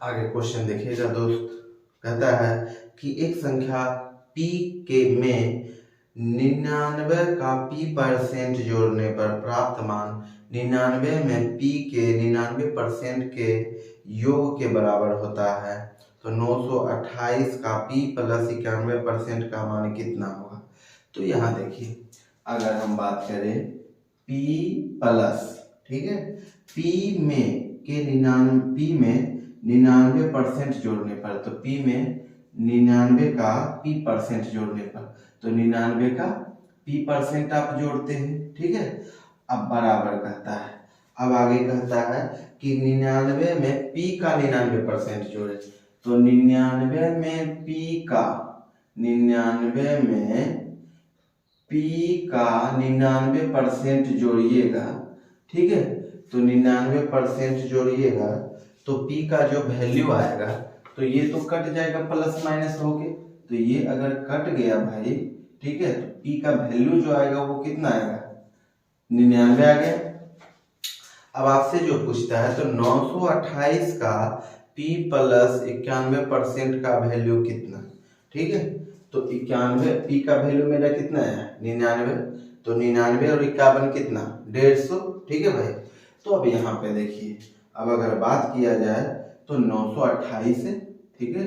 आगे क्वेश्चन देखिएगा दोस्त, कहता है कि एक संख्या p के में 99 का p% जोड़ने पर प्राप्त मान 99 में p के 99% के योग के बराबर होता है, तो 928 का p प्लस 91% का मान कितना होगा। तो यहाँ देखिए, अगर हम बात करें p प्लस, ठीक है, p में 99% जोड़ने पर, तो p में 99 का p% जोड़ने पर, तो 99 का p% आप जोड़ते हैं, ठीक है। अब बराबर कहता है, अब आगे कहता है कि 99 में p का 99% जोड़े, तो 99 में p का 99% जोड़िएगा, ठीक है। तो 99% जोड़िएगा तो p का जो वैल्यू आएगा, तो ये तो कट जाएगा प्लस माइनस होके, तो ये अगर कट गया भाई, ठीक है, तो p का वैल्यू जो आएगा वो कितना आएगा, 99 आ गया। अब आपसे जो पूछता है तो 928 का p प्लस 91% का वैल्यू कितना, ठीक है। तो 91 p का वैल्यू मेरा कितना है 99, तो 99 और 51 कितना 150, ठीक है भाई। तो अब यहाँ पे देखिए, अब अगर बात किया जाए तो 928 है, ठीक है,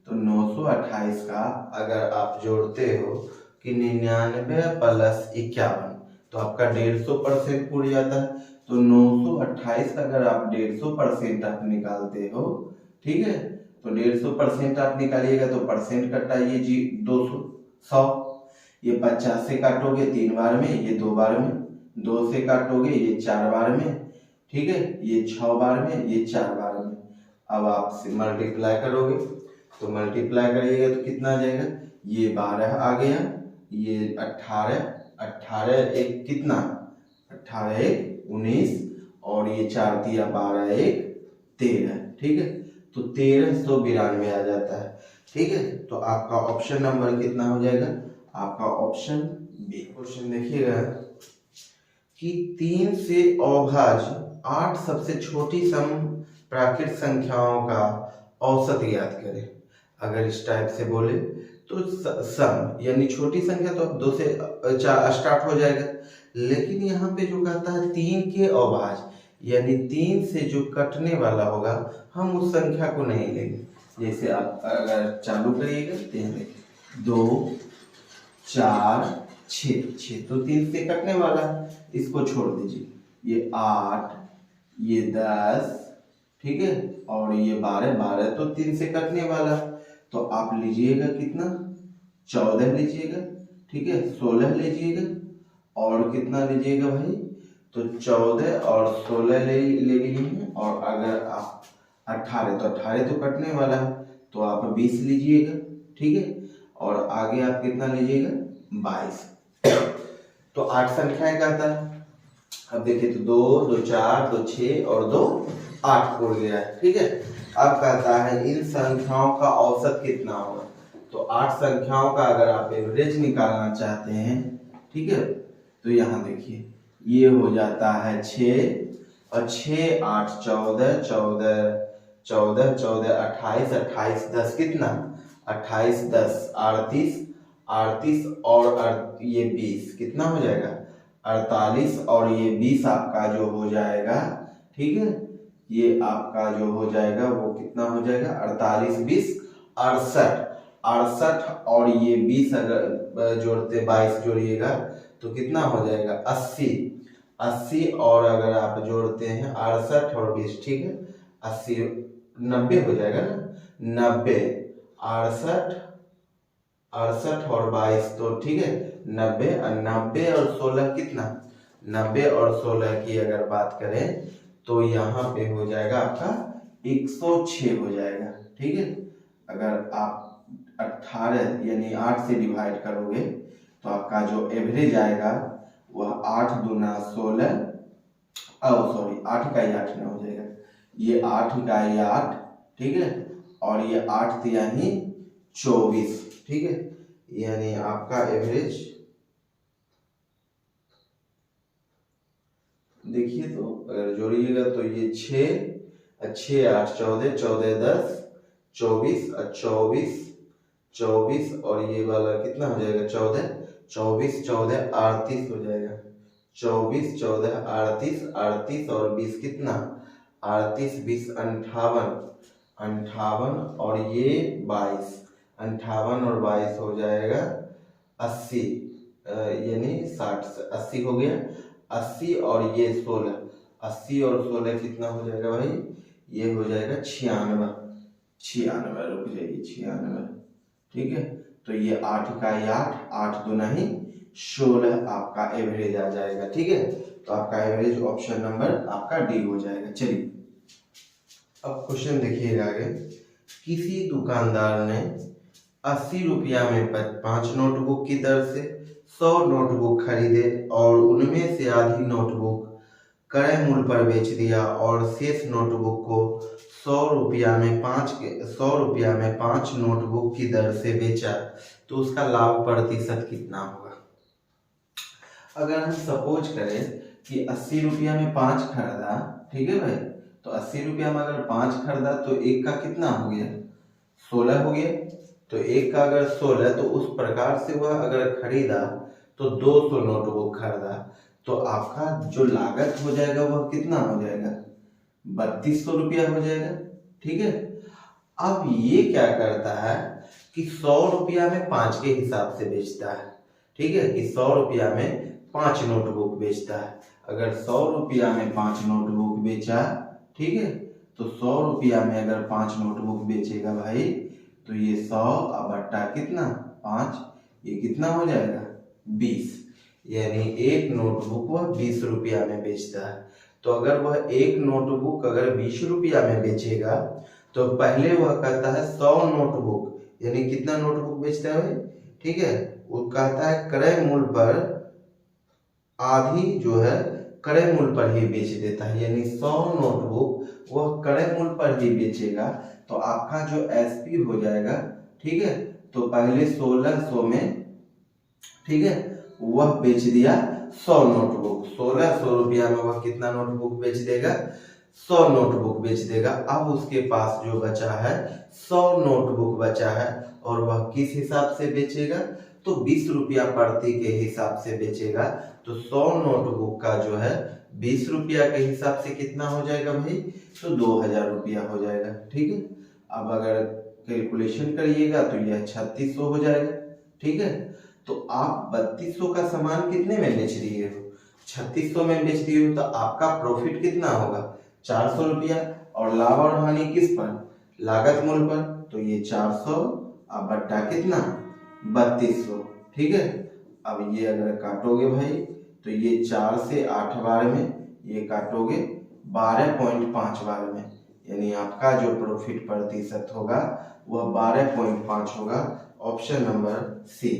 तो 928 का अगर आप जोड़ते हो कि 99 प्लस 51, तो आपका 150% पूरी जाता है। तो 928 का अगर आप 150% आप निकालते हो, ठीक है, तो 150% आप निकालिएगा तो परसेंट कटाइए जी 200 100, ये 50 से काटोगे 3 बार में, ये 2 बार में, 2 से काटोगे ये 4 बार में, ठीक है, ये 6 बार में, ये 4 बार में। अब आप मल्टीप्लाई करोगे, तो मल्टीप्लाई करिएगा तो कितना आ जाएगा, ये 12 आ गया, ये 18, 18 एक कितना 18 एक 19, और ये 4 दिया 12 एक 13, ठीक है, तो 1392 आ जाता है, ठीक है। तो आपका ऑप्शन नंबर कितना हो जाएगा, आपका ऑप्शन बी। क्वेश्चन देखिएगा कि 3 से अभाज्य 8 सबसे छोटी सम प्राकृत संख्याओं का औसत ज्ञात करें। अगर इस टाइप से बोले तो सम यानी छोटी संख्या तो 2 से स्टार्ट हो जाएगा, लेकिन यहाँ पे जो कहता है 3 के अभाज्य यानी 3 से जो कटने वाला होगा, हम उस संख्या को नहीं लेंगे। जैसे आप अगर चालू करिएगा तो यहाँ देखिए 2 4 6 तो 3 से कटने वाला है, इसको छोड़ दीजिए, ये 8 ये 10, ठीक है, और ये 12 तो 3 से कटने वाला, तो आप लीजिएगा कितना 14 लीजिएगा, ठीक है, 16 लीजिएगा, और कितना लीजिएगा भाई, तो 14 और 16 ले लिए, और अगर आप 18 तो 18 तो कटने वाला है, तो आप 20 लीजिएगा, ठीक है, और आगे आप कितना लीजिएगा 22। तो 8 संख्याएं कहता है। अब देखिए तो 2 2 4 2 6 और 2 8 उड़ गया है, ठीक है। अब कहता है इन संख्याओं का औसत कितना होगा। तो 8 संख्याओं का अगर आप एवरेज निकालना चाहते हैं, ठीक है, तो यहाँ देखिए ये हो जाता है 6 और 6 8 14 14 14 14 28 28 10 कितना 28 10 38 38 और ये 20 कितना हो जाएगा 48, और ये 20 आपका जो हो जाएगा, ठीक है, ये आपका जो हो जाएगा वो कितना हो जाएगा 48 20 68 68, और ये 20 अगर जोड़ते 22 जोड़िएगा तो कितना हो जाएगा 80 80, और अगर आप जोड़ते हैं 68 और 20, ठीक है, 80 90 हो जाएगा ना, 90 68 68 और 22, तो ठीक है 90 और 90 और 16 कितना 90 और 16 की अगर बात करें तो यहाँ पे हो जाएगा आपका 106 हो जाएगा, ठीक है। अगर आप 18 यानी 8 से डिवाइड करोगे तो आपका जो एवरेज आएगा वह 8 दूना 16, सॉरी 8 का ही 8 ना हो जाएगा, ये 8 का ही 8, ठीक है, और ये 8 यानी 24, ठीक है, यानी आपका एवरेज देखिए तो अगर जोड़िएगा तो ये 6 छः आठ 14, 14 10 24 और 24 24 और ये वाला कितना हो जाएगा 14, 24 14 38 हो जाएगा। 24 14 38 38 और 20 कितना 38 20 58 58 और ये 22 58 और 22 हो जाएगा 80 यानी 60 80 हो गया। 80 और ये 16 80 और 16 कितना हो जाएगा भाई ये हो जाएगा 96 96 रुक जाइए 96 ठीक है। तो ये 8 का 8 8 दूना ही 16 आपका एवरेज आ जाएगा ठीक है। तो आपका एवरेज ऑप्शन नंबर आपका डी हो जाएगा। चलिए अब क्वेश्चन देखिएगा आगे। किसी दुकानदार ने 80 रुपया में 5 नोटबुक की दर से 100 नोटबुक खरीदे और उनमें से आधी नोटबुक क्रय मूल्य पर बेच दिया और शेष नोटबुक को 100 रुपया में 5 नोटबुक की दर से बेचा तो उसका लाभ प्रतिशत कितना होगा। अगर हम सपोज करें कि 80 रुपया में 5 खरीदा ठीक है भाई, तो 80 रुपया में अगर 5 खरीदा तो एक का कितना हो गया 16 हो गया। तो एक का अगर 16 तो उस प्रकार से वह अगर खरीदा तो 200 नोटबुक खरीदा तो आपका जो लागत हो जाएगा वह कितना हो जाएगा 3200 रुपया हो जाएगा ठीक है। अब ये क्या करता है कि 100 रुपया में 5 के हिसाब से बेचता है ठीक है, कि 100 रुपया में 5 नोटबुक बेचता है। अगर 100 रुपया में 5 नोटबुक बेचा ठीक है, तो 100 रुपया में अगर 5 नोटबुक बेचेगा भाई तो ये 100 बट्टा कितना 5 ये कितना हो जाएगा 20, यानी एक नोटबुक वह 20 रुपया में बेचता है। तो अगर वह एक नोटबुक अगर 20 रुपया में बेचेगा तो पहले वह कहता है 100 नोटबुक यानी कितना नोटबुक बेचता है ठीक है, वो कहता है क्रय मूल्य पर आधी जो है क्रय मूल्य पर ही बेच देता है, यानी 100 नोटबुक वह क्रय मूल्य पर ही बेचेगा। तो आपका जो एसपी हो जाएगा ठीक है, तो पहले 1600 में ठीक है वह बेच दिया 100 नोटबुक, 1600 रुपया में वह कितना नोटबुक बेच देगा 100 नोटबुक बेच देगा। अब उसके पास जो बचा है 100 नोटबुक बचा है और वह किस हिसाब से बेचेगा तो 20 रुपया प्रति के हिसाब से बेचेगा। तो 100 नोटबुक का जो है 20 रुपया के हिसाब से कितना हो जाएगा भाई तो 2000 रुपया हो जाएगा ठीक है। अब अगर कैलकुलेशन करिएगा तो यह 3600 हो जाएगा ठीक है। तो आप 3200 का सामान कितने में बेच दिए हो 3600 में बेच दिए हो, तो आपका प्रॉफिट कितना होगा 400 रुपया और लाभ और हानि किस पर लागत मूल्य पर, तो ये 400 अब बट्टा कितना 3200 ठीक है। अब ये अगर काटोगे भाई तो ये 4 से 8 बार में ये काटोगे 12.5 बार में, यानी आपका जो प्रॉफिट प्रतिशत होगा वह 12.5 होगा। Option number C.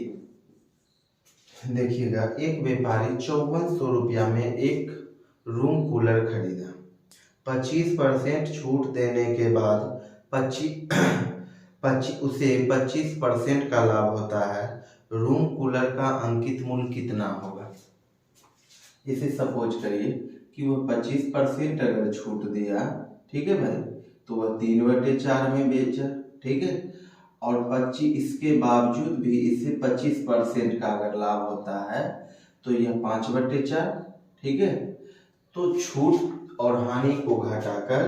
देखिएगा एक व्यापारी 5400 रुपया में एक रूम कूलर खरीदा, 25% छूट देने के बाद उसे 25% का लाभ होता है। रूम कूलर का अंकित मूल्य कितना होगा। इसे सपोज करिए कि वो 25% अगर छूट दिया ठीक है भाई, तो वह 3/4 में बेचा ठीक है, और 25 इसके बावजूद भी इसे 25% का अगर लाभ होता है तो यह 5/4 ठीक है। तो छूट और हानि को घटाकर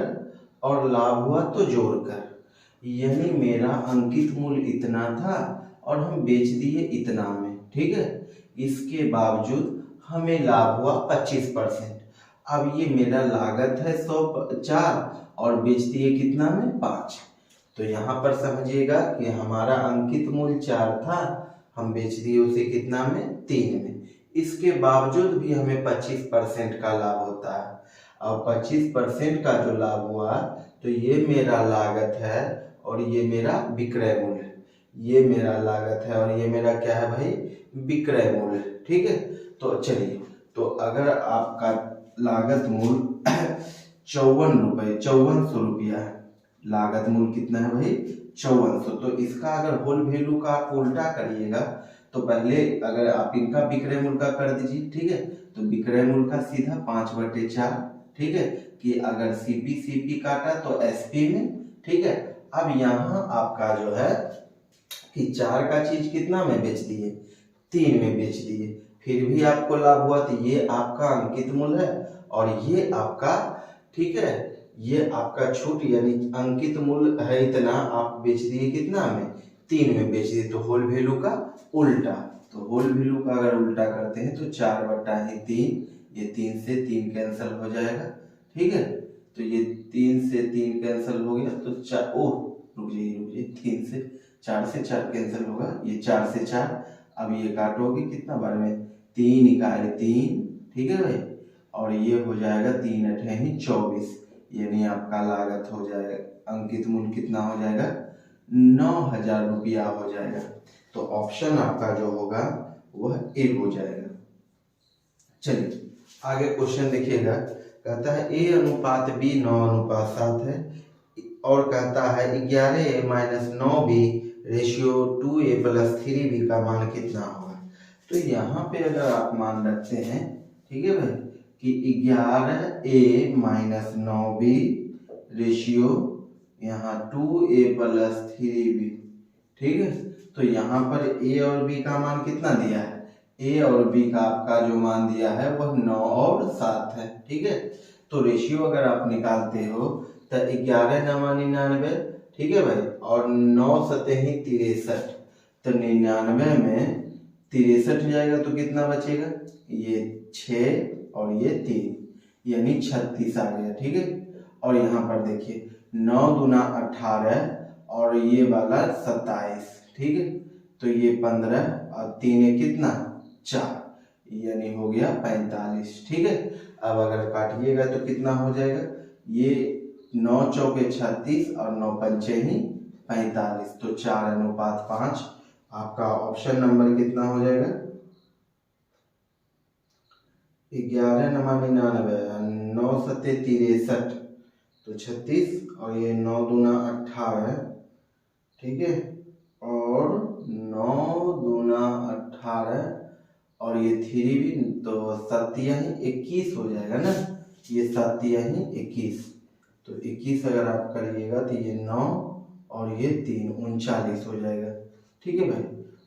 और लाभ हुआ तो जोड़कर, यानी मेरा अंकित मूल्य इतना था और हम बेच दिए इतना में ठीक है, इसके बावजूद हमें लाभ हुआ 25%। अब ये मेरा लागत है 104 और बेच दिए कितना में 5, तो यहाँ पर समझिएगा कि हमारा अंकित मूल्य 4 था, हम बेच दिए उसे कितना में 3 में, इसके बावजूद भी हमें 25% का लाभ होता है। अब 25% का जो लाभ हुआ तो ये मेरा लागत है और ये मेरा विक्रय मूल्य, ये मेरा लागत है और ये मेरा क्या है भाई विक्रय मूल्य ठीक है। तो चलिए, तो अगर आपका लागत मूल्य 5400 रुपया है, लागत मूल्य कितना है भाई 5400, तो इसका अगर होल वैल्यू का आप उल्टा करिएगा तो पहले अगर आप इनका विक्रय मूल्य का कर दीजिए ठीक है, तो विक्रय मूल्य का सीधा 5/4 ठीक है, कि अगर सीपी काटा तो एसपी में, ठीक है। अब यहाँ आपका जो है कि 4 का चीज कितना में बेच दिए, 3 में बेच दिए, फिर भी आपको लाभ हुआ। तो ये आपका अंकित मूल्य है और ये आपका, ठीक है, ये आपका छूट यानी अंकित मूल्य है इतना, आप बेच दिए कितना में, 3 में बेच दिए। तो होल वैल्यू का उल्टा, तो होल वैल्यू का अगर उल्टा करते हैं तो 4/3, ये 3 से 3 कैंसिल हो जाएगा, ठीक है। तो ये 3 से 3 कैंसिल हो गया तो 4, ओह रुक जाइए 3 से 4 कैंसिल होगा, ये 4 से 4, अब ये काटोगे कितना बार में, 3 इकाई 3, ठीक है भाई, और ये हो जाएगा 3 अठे 24, यानी आपका लागत हो जाएगा, अंकित मूल्य कितना हो जाएगा, 9,000 रुपया हो जाएगा। तो ऑप्शन आपका जो होगा वह ए हो जाएगा। चलिए आगे क्वेश्चन देखिएगा, कहता है A अनुपात B 9:7 है और कहता है 11A - 9B ratio 2A + 3B का मान कितना होगा। तो यहाँ पे अगर आप मान रखते हैं, ठीक है भाई, कि 11A - 9B रेशियो यहाँ 2A + 3B, ठीक है। तो यहाँ पर A और B का मान कितना दिया है, A और B का आपका जो मान दिया है वह 9 और 7 है, ठीक है। तो रेशियो अगर आप निकालते हो तो 11 9 99, ठीक है भाई, और 9 सतही 63, तो 99 में 63 जाएगा तो कितना बचेगा, ये 6 और ये 3, यानी 36 आ गया, ठीक है। और यहाँ पर देखिए 9 दूना 18 और ये वाला 27, ठीक है। तो ये 15 और 3 कितना 4, यानी हो गया 45, ठीक है। अब अगर काटिएगा तो कितना हो जाएगा, ये 9 चौके 36 और 9 पंचे 45, तो 4:5। आपका ऑप्शन नंबर कितना हो जाएगा, 11 9 99, 9 सत्ते 63, तो 36, और ये 9 दूना 18, ठीक है, और 9 दूना 18 और ये 3 भी, तो 7 21 हो जाएगा ना, ये 7 21, तो 21 अगर आप करिएगा तो ये 9 और ये 3 39 हो जाएगा, ठीक है भाई,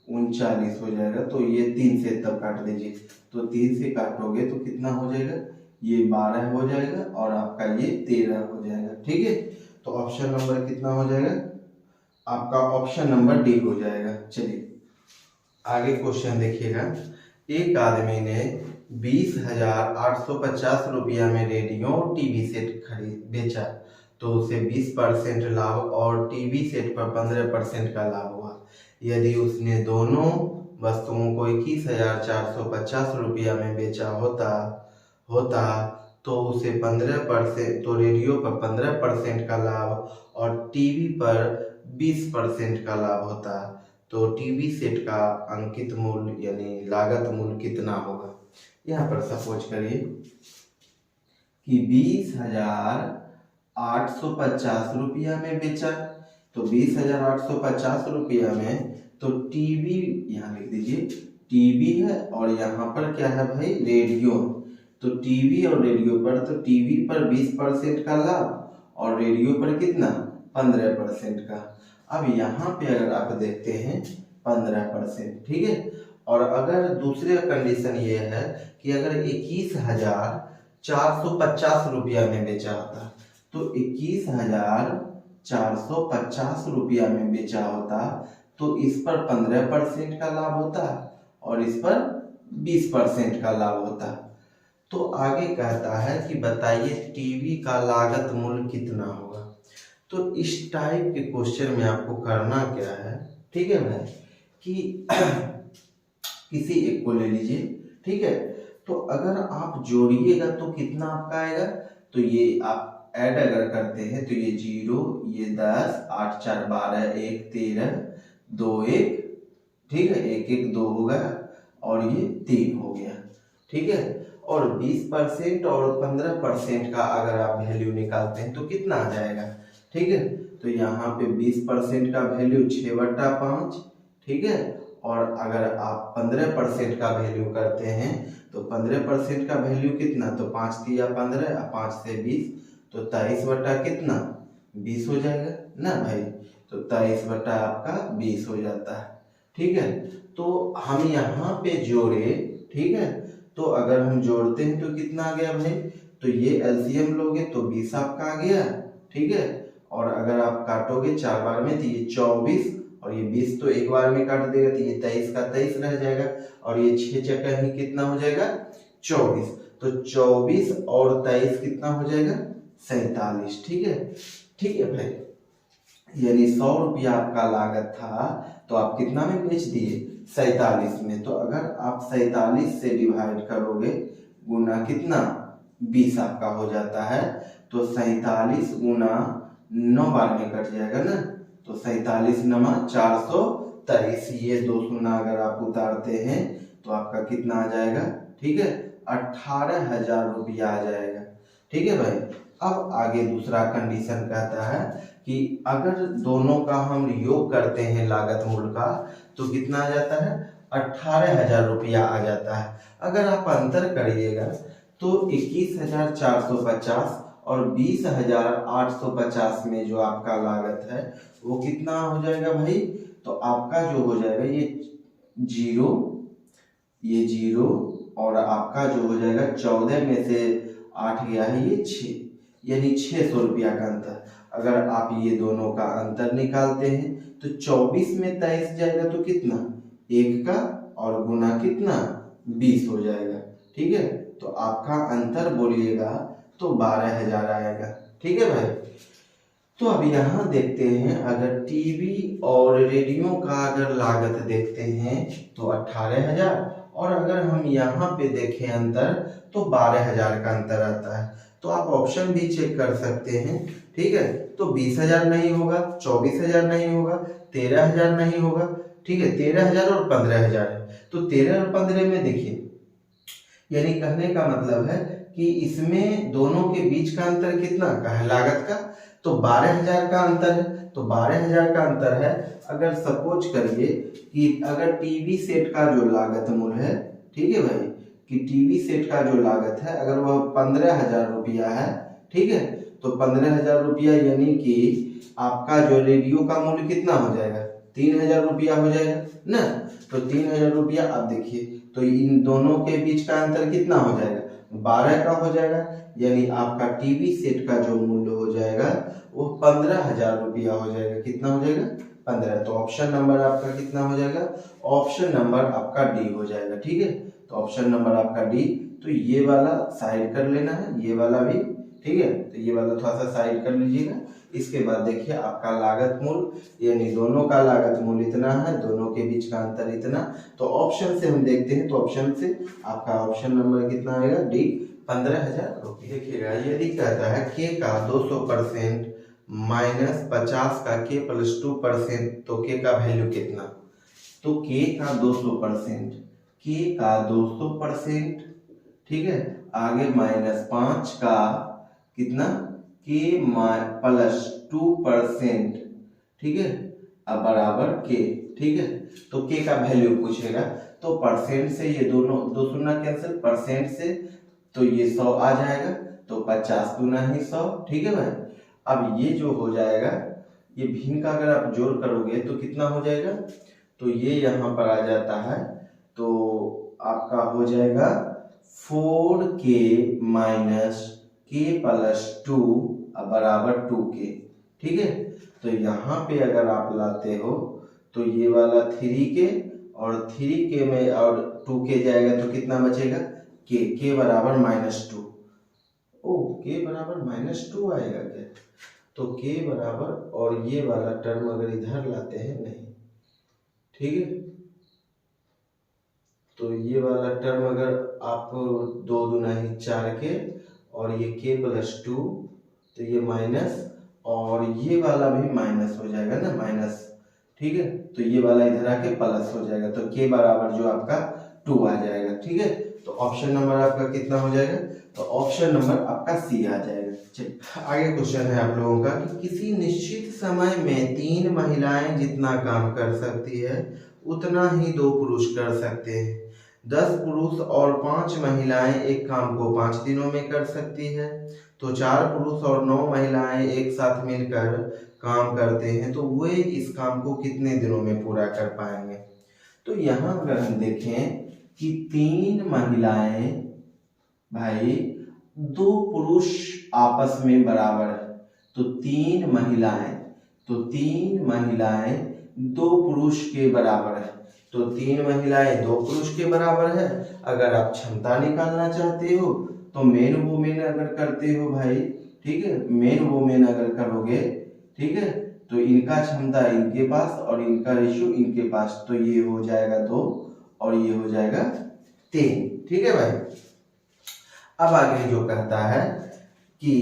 39 हो जाएगा। तो ये 3 से तब काट दीजिए, तो 3 से काटोगे तो कितना हो जाएगा, ये 12 हो जाएगा और आपका ये 13 हो जाएगा, ठीक है। तो ऑप्शन नंबर कितना हो जाएगा, आपका ऑप्शन नंबर डी हो जाएगा। चलिए आगे क्वेश्चन देखिएगा, एक आदमी ने 20,850 रुपया में रेडियो और टीवी सेट बेचा, तो उसे 20% लाभ और टीवी सेट पर 15% का लाभ हुआ। यदि उसने दोनों वस्तुओं को 21,450 रुपया में बेचा होता तो उसे 15%, तो रेडियो पर 15% का लाभ और टीवी पर 20% का लाभ होता, तो टीवी सेट का अंकित मूल्य यानी लागत मूल्य कितना होगा। यहाँ पर सपोज करिए कि 20,850 रुपया में बेचा, तो 20,850 रुपया में, तो टीवी यहाँ लिख दीजिए, टीवी है और यहाँ पर क्या है भाई, रेडियो, तो टीवी और रेडियो पर, तो टीवी पर 20% का लाभ और रेडियो पर कितना 15% का। अब यहाँ पे अगर आप देखते हैं 15%, ठीक है। और अगर दूसरे कंडीशन ये है कि अगर 21,450 रुपया में बेचा होता, तो 21,450 रुपया में बेचा होता तो इस पर 15% का लाभ होता और इस पर 20% का लाभ होता। तो आगे कहता है कि बताइए टीवी का लागत मूल्य कितना होगा। तो इस टाइप के क्वेश्चन में आपको करना क्या है, ठीक है भाई, कि किसी एक को ले लीजिए, ठीक है। तो अगर आप जोड़िएगा तो कितना आपका आएगा, तो ये आप ऐड अगर करते हैं तो ये 0, ये 10, 8 4 12, 1 13, 2 1, ठीक है, 1 1 2 होगा और ये 3 हो गया, ठीक है। और 20% और 15% का अगर आप वैल्यू निकालते हैं तो कितना आ जाएगा, ठीक है। तो यहाँ पे 20% का वैल्यू 6/5, ठीक है, और अगर आप 15% का वैल्यू करते हैं तो 15% का वैल्यू कितना, तो 5 तिया 15, 5 से 20, तो 23 बटा कितना 20 हो जाएगा ना भाई। तो 23 बटा आपका 20 हो जाता है। ठीक है, तो हम यहाँ पे जोड़े, ठीक है, तो अगर हम जोड़ते हैं तो कितना आ गया भाई, तो ये एलसीएम लोगे तो 20 आपका आ गया। ठीक है, और अगर आप काटोगे 4 बार में तो ये 24, और ये 20 तो एक बार में काट देगा तो ये 23 का 23 रह जाएगा, और ये 6 चक्कर ही कितना हो जाएगा 24, तो 24 और 23 कितना हो जाएगा 47। ठीक है, ठीक है भाई, यानी 100 रुपया आपका लागत था तो आप कितना में बेच दिए 47 में। तो अगर आप 47 से डिवाइड करोगे गुना कितना 20 आपका हो जाता है, तो 47 गुना 9 बार में कट जाएगा ना, तो 47 नमा 423, ये 2 शून्य अगर आप उतारते हैं तो आपका कितना आ जाएगा, ठीक है 18,000 रुपया आ जाएगा। ठीक है भाई, अब आगे दूसरा कंडीशन कहता है कि अगर दोनों का हम योग करते हैं लागत मूल का तो कितना आ जाता है 18,000 रुपया आ जाता है। अगर आप अंतर करिएगा तो 21,450 और 20,850 में जो आपका लागत है वो कितना हो जाएगा भाई, तो आपका जो हो जाएगा ये जीरो और आपका जो हो जाएगा 14 में से 8 गया है ये 6, यानी 600 रुपया का अंतर। अगर आप ये दोनों का अंतर निकालते हैं तो 24 में 23 जाएगा तो कितना 1 का और गुना कितना 20 हो जाएगा। ठीक है, तो आपका अंतर बोलिएगा तो 12,000 आएगा। ठीक है भाई, तो अब यहाँ देखते हैं अगर टीवी और रेडियो का अगर लागत देखते हैं तो 18,000, और अगर हम यहाँ पे देखें अंतर तो 12,000 का अंतर आता है। तो आप ऑप्शन भी चेक कर सकते हैं। ठीक है, तो 20,000 नहीं होगा, 24,000 नहीं होगा, 13,000 नहीं होगा। ठीक है, 13,000 और 15,000 है, तो 13 और 15 में देखिए, यानी कहने का मतलब है कि इसमें दोनों के बीच का अंतर कितना का है लागत का, तो 12,000 का अंतर है। तो 12,000 का अंतर है। अगर सपोज करिए कि अगर टीवी सेट का जो लागत मूल्य है, ठीक है भाई, कि टीवी सेट का जो लागत है अगर वह 15,000 रुपया है, ठीक है, तो 15,000 रुपया यानी कि आपका जो रेडियो का मूल्य कितना हो जाएगा 3,000 रुपया हो जाएगा ना। तो 3,000 रुपया आप देखिए, तो इन दोनों के बीच का अंतर कितना हो जाएगा 12 का हो जाएगा, यानी आपका टीवी सेट का जो मूल्य हो जाएगा वो 15,000 रुपया हो जाएगा। कितना हो जाएगा 15। तो ऑप्शन नंबर आपका कितना हो जाएगा, ऑप्शन नंबर आपका डी हो जाएगा। ठीक है, तो ऑप्शन नंबर आपका डी। तो ये वाला साइड कर लेना है, ये वाला भी, ठीक है, तो ये वाला थोड़ा सा साइड कर लीजिएगा। इसके बाद देखिए आपका लागत मूल्य, यानी दोनों का लागत मूल्य इतना है, दोनों के बीच का अंतर इतना। तो ऑप्शन से हम देखते हैं, तो ऑप्शन से आपका ऑप्शन नंबर कितना आएगा डी 15,000 रुपये। देखिएगा यदि कहता है के का 200% माइनस 50 का के प्लस 2%, तो के का वैल्यू कितना, तो के का 200%, के का 200%, ठीक है, आगे माइनस 5 का कितना के प्लस 2%, ठीक है, अब बराबर के। ठीक है, तो के का वैल्यू पूछेगा, तो परसेंट से ये दोनों 2 शून्य कैंसिल, परसेंट से तो ये 100 आ जाएगा, तो 50 गुना ही 100। ठीक है भाई, अब ये जो हो जाएगा ये भिन्न का अगर आप जोड़ करोगे तो कितना हो जाएगा, तो ये यहाँ पर आ जाता है, तो आपका हो जाएगा 4k माइनस के प्लस 2 बराबर 2k। ठीक है, तो यहाँ पे अगर आप लाते हो तो ये वाला 3k और 3k में और 2k जाएगा तो कितना बचेगा k बराबर -2। ओ k बराबर -2 आएगा क्या, तो k बराबर, और ये वाला टर्म अगर इधर लाते हैं नहीं, ठीक है, तो ये वाला टर्म अगर आप 2 दूना ही 4k और ये k प्लस 2, तो ये माइनस, और ये वाला भी माइनस हो जाएगा ना, माइनस। ठीक है, तो ये वाला इधर आके प्लस हो जाएगा, तो k बराबर जो आपका 2 आ जाएगा। ठीक है, तो ऑप्शन नंबर आपका कितना हो जाएगा, तो ऑप्शन नंबर आपका सी आ जाएगा। चलिए आगे क्वेश्चन है आप लोगों का कि किसी निश्चित समय में 3 महिलाएं जितना काम कर सकती है उतना ही 2 पुरुष कर सकते हैं। 10 पुरुष और 5 महिलाएं एक काम को 5 दिनों में कर सकती है, तो 4 पुरुष और 9 महिलाएं एक साथ मिलकर काम करते हैं, तो वे इस काम को कितने दिनों में पूरा कर पाएंगे। तो यहाँ अगर हम देखें कि 3 महिलाएं भाई 2 पुरुष आपस में बराबर है, तो 3 महिलाएं 2 पुरुष के बराबर है, तो 3 महिलाएं 2 पुरुष के बराबर है। अगर आप क्षमता निकालना चाहते हो तो मेन वोमेन अगर करते हो भाई, ठीक है, मेन वोमेन अगर करोगे, ठीक है, तो इनका क्षमता इनके पास और इनका रेशियो इनके पास, तो ये हो जाएगा 2 और ये हो जाएगा 3, ठीक है भाई। अब आगे जो कहता है कि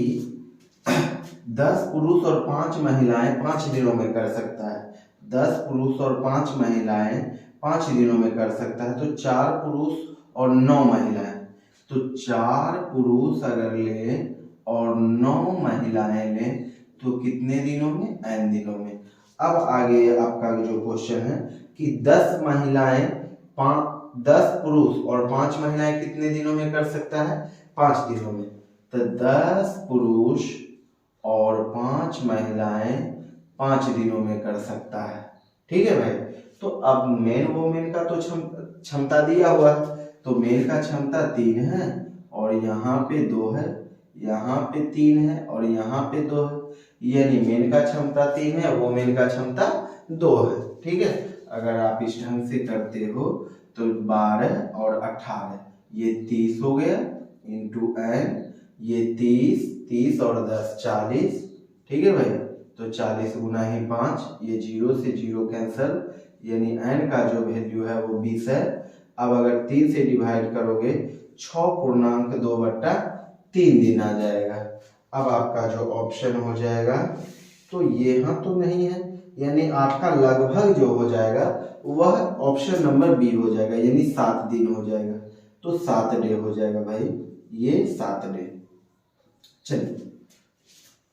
10 पुरुष और 5 महिलाएं 5 दिनों में कर सकता है, 10 पुरुष और 5 महिलाएं 5 दिनों में कर सकता है, तो 4 पुरुष और 9 महिलाएं, तो 4 पुरुष अगर ले और 9 महिलाएं लें तो कितने दिनों में, n दिनों में। अब आगे आपका जो क्वेश्चन है कि 10 पुरुष और 5 महिलाएं कितने दिनों में कर सकता है, 5 दिनों में, तो 10 पुरुष और 5 महिलाएं 5 दिनों में कर सकता है, ठीक है भाई। तो अब मेन वोमेन का तो क्षमता दिया हुआ है, तो मेन का क्षमता 3 है और यहाँ पे 2 है, यहाँ पे 3 है और यहाँ पे 2 है, यानी मेन का क्षमता 3 है, वोमेन का क्षमता 2 है, ठीक है। अगर आप इस ढंग से करते हो तो 12 और 18 ये 30 हो गया इंटू n, ये 30 और 10 40, ठीक है भाई, तो 40 गुना ही 5, ये 0 से 0 कैंसल, यानी n का जो वैल्यू है वो 20 है। अब अगर 3 से डिवाइड करोगे 6.2/3 दिन आ जाएगा। अब आपका जो ऑप्शन हो जाएगा तो ये यहाँ तो नहीं है, यानी आपका लगभग जो हो जाएगा वह ऑप्शन नंबर बी हो जाएगा, यानी 7 दिन हो जाएगा, तो 7 डे हो जाएगा भाई, ये 7 डे। चलिए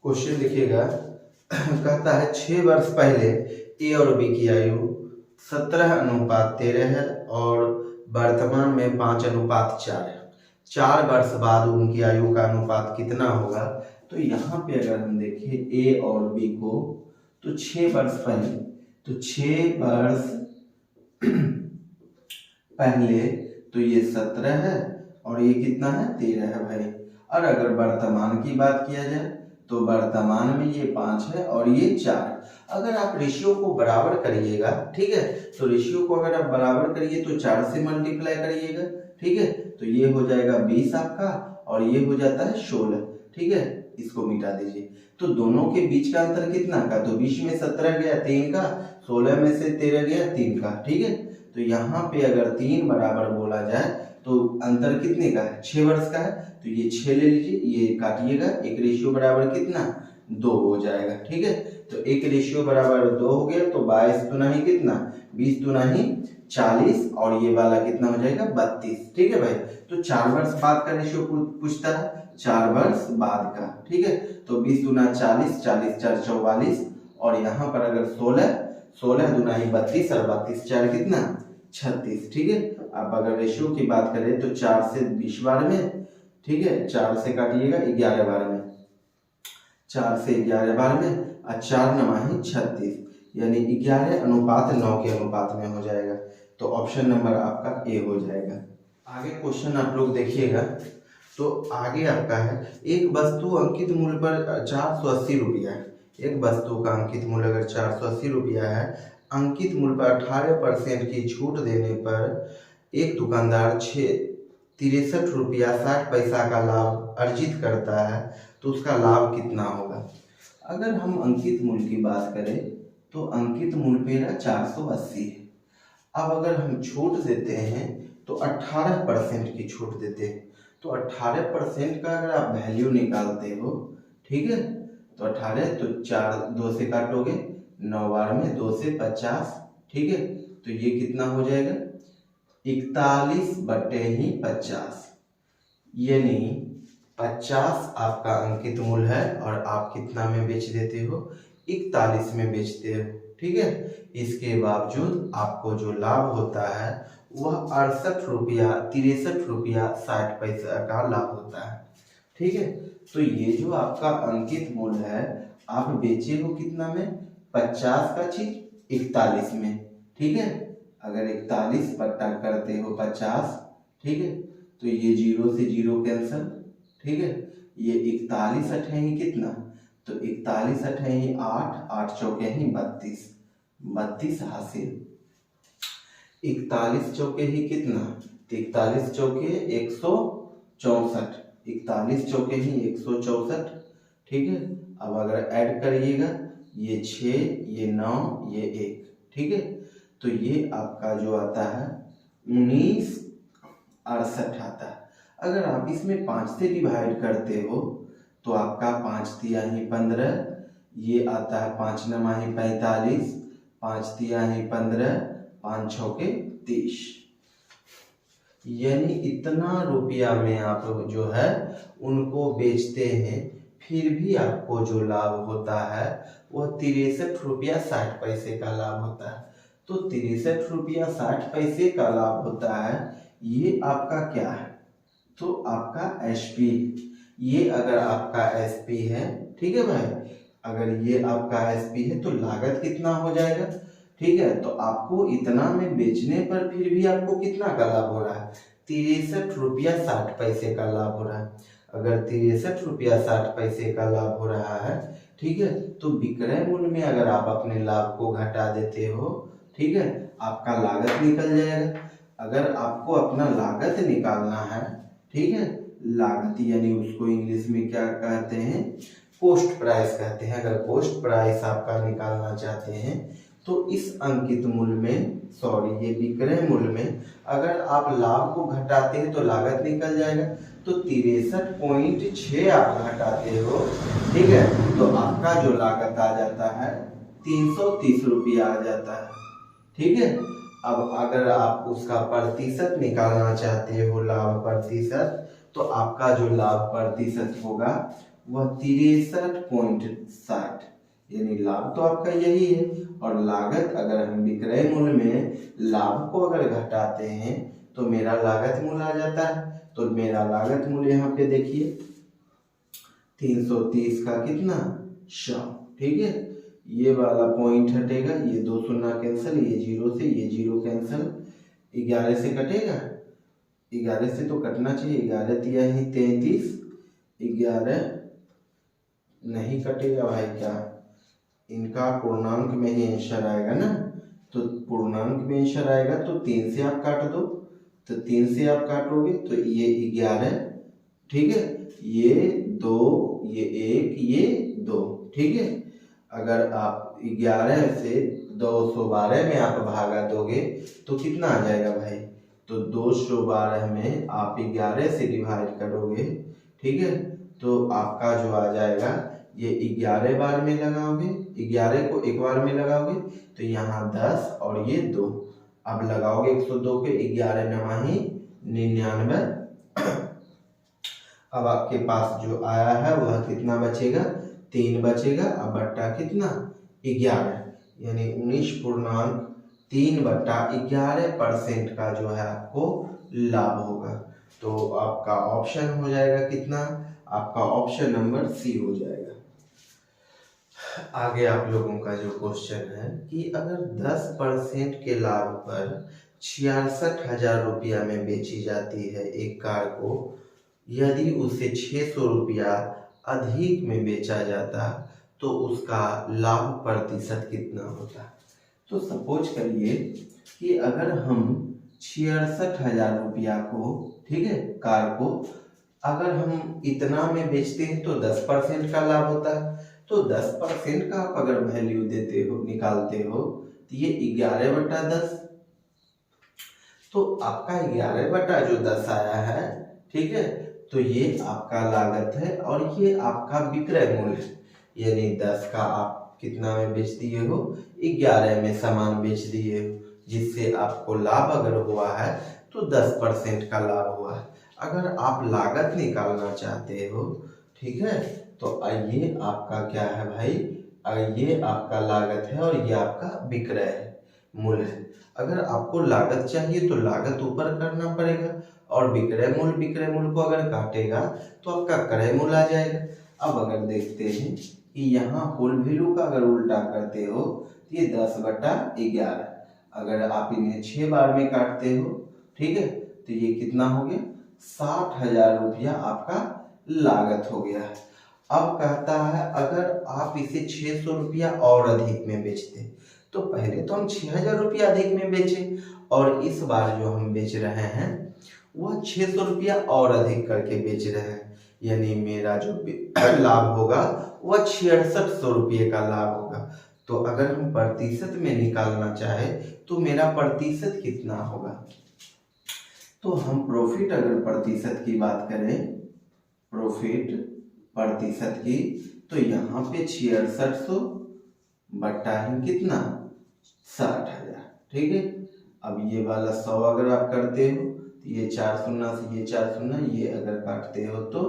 क्वेश्चन देखिएगा, कहता है 6 वर्ष पहले ए और बी की आयु 17:13 है और वर्तमान में 5:4 है। 4 वर्ष बाद उनकी आयु का अनुपात कितना होगा। तो यहाँ पे अगर हम देखें ए और बी को, तो 6 वर्ष पहले, तो 6 वर्ष पहले तो ये 17 है और ये कितना है 13 है भाई। और अगर वर्तमान की बात किया जाए तो वर्तमान में ये 5 है और ये 4। अगर आप रेशियो को बराबर करिएगा, ठीक है, तो रेशियो को अगर आप बराबर करिए तो 4 से मल्टीप्लाई करिएगा, ठीक है, तो ये हो जाएगा 20 आपका और ये हो जाता है 16, ठीक है, इसको मिटा दीजिए। तो दोनों के बीच का अंतर कितना का, तो 20 में 17 गया 3 का, 16 में से 13 गया 3 का, ठीक है। तो यहाँ पे अगर 3 बराबर बोला जाए तो अंतर कितने का है, 6 वर्ष का है, तो ये 6 ले लीजिए, ये काटिएगा, एक रेशियो बराबर कितना 2 हो जाएगा, ठीक है। तो एक रेशियो बराबर 2 हो गया, तो 22 दुना ही कितना, 20 दुना ही 40 और ये वाला कितना हो जाएगा 32, ठीक है भाई। तो 4 वर्ष बाद का रेशियो पूछता है, 4 वर्ष बाद का, ठीक है। तो 20 दुना 40, 40 4 44 और यहाँ पर अगर 16 दुना ही 32 और 32 4 कितना 36, ठीक है। अब अगर रेशियो की बात करें तो 4 से 20 बार में, ठीक है, 4 से काटिएगा 11 बार में, 4 से 11 बार में और 4 9 36, यानी 11:9 के अनुपात में हो जाएगा। तो ऑप्शन नंबर आपका ए हो जाएगा। आगे क्वेश्चन आप लोग देखिएगा, तो आगे आपका है एक वस्तु अंकित मूल्य पर 480 रुपया है। एक वस्तु का अंकित मूल्य अगर 480 रुपया है, अंकित मूल्य पर 18% की छूट देने पर एक दुकानदार 63 रुपया 60 पैसा का लाभ अर्जित करता है, तो उसका लाभ कितना होगा। अगर हम अंकित मूल्य की बात करें तो अंकित मूल्य मेरा 480 है। अब अगर हम छूट देते हैं तो 18% की छूट देते हैं, तो 18% का अगर आप वैल्यू निकालते हो, ठीक है, तो 18 तो 4 2 से काटोगे 9 बार में 2 से 50, ठीक है, तो ये कितना हो जाएगा 41/50, यानी 50 आपका अंकित मूल्य है और आप कितना में बेच देते हो 41 में बेचते हो, ठीक है। इसके बावजूद आपको जो लाभ होता है वह 68 रुपया 63 रुपया 60 पैसा का लाभ होता है। ठीक है। तो ये जो आपका अंकित मूल्य है आप बेचे हो कितना में, 50 का चीज 41 में। ठीक है। अगर 41 बट्टा करते हो 50, ठीक है, तो ये 0 से 0 कैंसल। ठीक है। ये 41 अठेही कितना, तो 41 अठेही 8, 8 चौके ही 32, 32 हासिल। 41 चौके ही कितना, तो 41 चौके 164, 41 चौके ही 164। ठीक है। अब अगर ऐड करिएगा ये 6, ये 9, ये 1, ठीक है, तो ये आपका जो आता है 1968 आता है। अगर आप इसमें 5 से डिवाइड करते हो तो आपका 5 तिहाई 15, ये आता है 5 नमाही 45, 5 तिहाई 15, 5 छौके 30। यानी इतना रुपया में आप जो है उनको बेचते हैं, फिर भी आपको जो लाभ होता है वह 63 रुपया 60 पैसे का लाभ होता है। तो 63 रुपया 60 पैसे का लाभ होता है। ये आपका क्या है, तो आपका एसपी। ये अगर आपका एसपी है, ठीक है भाई, अगर ये आपका एसपी है तो लागत कितना हो जाएगा। ठीक है। तो आपको इतना में बेचने पर फिर भी आपको कितना का लाभ हो रहा है, 63 रुपया 60 पैसे का लाभ हो रहा है। अगर 63 रुपया 60 पैसे का लाभ हो रहा है, ठीक है, तो विक्रय मूल्य में अगर आप अपने लाभ को घटा देते हो, ठीक है, आपका लागत निकल जाएगा। अगर आपको अपना लागत निकालना है, ठीक है, लागत यानी उसको इंग्लिश में क्या कहते हैं, कोस्ट प्राइस कहते हैं। अगर कोस्ट प्राइस आपका निकालना चाहते हैं तो इस अंकित मूल्य में, सॉरी ये विक्रय मूल्य में अगर आप लाभ को घटाते हैं तो लागत निकल जाएगा। तो 63.6 आप घटाते हो, ठीक है, तो आपका जो लागत आ जाता है 330 रुपया आ जाता है। ठीक है। अब अगर आप उसका प्रतिशत निकालना चाहते हो, लाभ प्रतिशत, तो आपका जो लाभ प्रतिशत होगा वह 63.60, यानी लाभ तो आपका यही है। और लागत अगर हम विक्रय मूल्य में लाभ को अगर घटाते हैं तो मेरा लागत मूल्य आ जाता है। तो मेरा लागत मूल्य यहाँ पे देखिए 330 का कितना 100। ठीक है। ये वाला पॉइंट हटेगा, ये 2 शून्य कैंसिल, ये 0 से ये 0 कैंसिल, 11 से कटेगा, 11 से तो कटना चाहिए, 11 तिहाई 33, 11 नहीं कटेगा भाई, क्या इनका पूर्णांक में ही आंसर आएगा ना, तो पूर्णांक में आंसर आएगा तो 3 से आप काट दो, तो 3 से आप काटोगे तो ये 11, ठीक है, ये 2, ये 1, ये 2, ठीक है। अगर आप 11 से 212 में आप भागा दोगे तो कितना आ जाएगा भाई, तो 212 में आप 11 से डिवाइड करोगे, ठीक है, तो आपका जो आ जाएगा ये 11 बार में लगाओगे, 11 को एक बार में लगाओगे तो यहाँ 10 और ये 2, अब लगाओगे 102 के 11 नवाही 99। अब आपके पास जो आया है वह कितना बचेगा, 3 बचेगा। अब बट्टा कितना 11, यानी 19.3/11% का जो है आपको लाभ होगा। तो आपका ऑप्शन हो जाएगा कितना, आपका ऑप्शन नंबर सी हो जाएगा। आगे आप लोगों का जो क्वेश्चन है कि अगर 10% के लाभ पर 66,000 रुपया में बेची जाती है एक कार को, यदि उसे 600 रुपया अधिक में बेचा जाता तो उसका लाभ प्रतिशत कितना होता। तो सपोज करिए कि अगर हम 66,000 रुपया को, ठीक है, कार को अगर हम इतना में बेचते हैं तो 10% का लाभ होता है। तो 10% का आप अगर वैल्यू देते हो, निकालते हो, तो ये 11/10, तो आपका 11/10 आया है, ठीक है, तो ये आपका लागत है और ये आपका विक्रय मूल्य है, यानी 10 का आप कितना में बेच दिए हो, 11 में सामान बेच दिए हो, जिससे आपको लाभ अगर हुआ है तो 10% का लाभ हुआ है। अगर आप लागत निकालना चाहते हो, ठीक है, तो आइए आपका क्या है भाई, अगर ये आपका लागत है और ये आपका विक्रय मूल्य है। अगर आपको लागत चाहिए तो लागत ऊपर करना पड़ेगा और विक्रय मूल्य को अगर काटेगा तो आपका क्रय मूल्य आ जाएगा। अब अगर देखते हैं कि यहाँ होल वैल्यू का अगर उल्टा करते हो तो ये 10/11, अगर आप इन्हें 6 बार में काटते हो, ठीक है, तो ये कितना हो गया, 60,000 रुपया आपका लागत हो गया। अब कहता है अगर आप इसे 600 रुपया और अधिक में बेचते, तो पहले तो हम 6,000 रुपया अधिक में बेचे और इस बार जो हम बेच रहे हैं वह 600 रुपया और अधिक करके बेच रहे हैं, यानी मेरा जो लाभ होगा वह 6600 रुपये का लाभ होगा। तो अगर हम प्रतिशत में निकालना चाहे तो मेरा प्रतिशत कितना होगा, तो हम प्रॉफिट अगर प्रतिशत की बात करें, प्रॉफिट प्रतिशत की, तो यहाँ पे 6600 बट्टा ही कितना, 60,000, ठीक है। अब ये वाला 100 अगर आप करते हो तो ये 4 शून्य से ये 4 शून्य, ये अगर काटते हो तो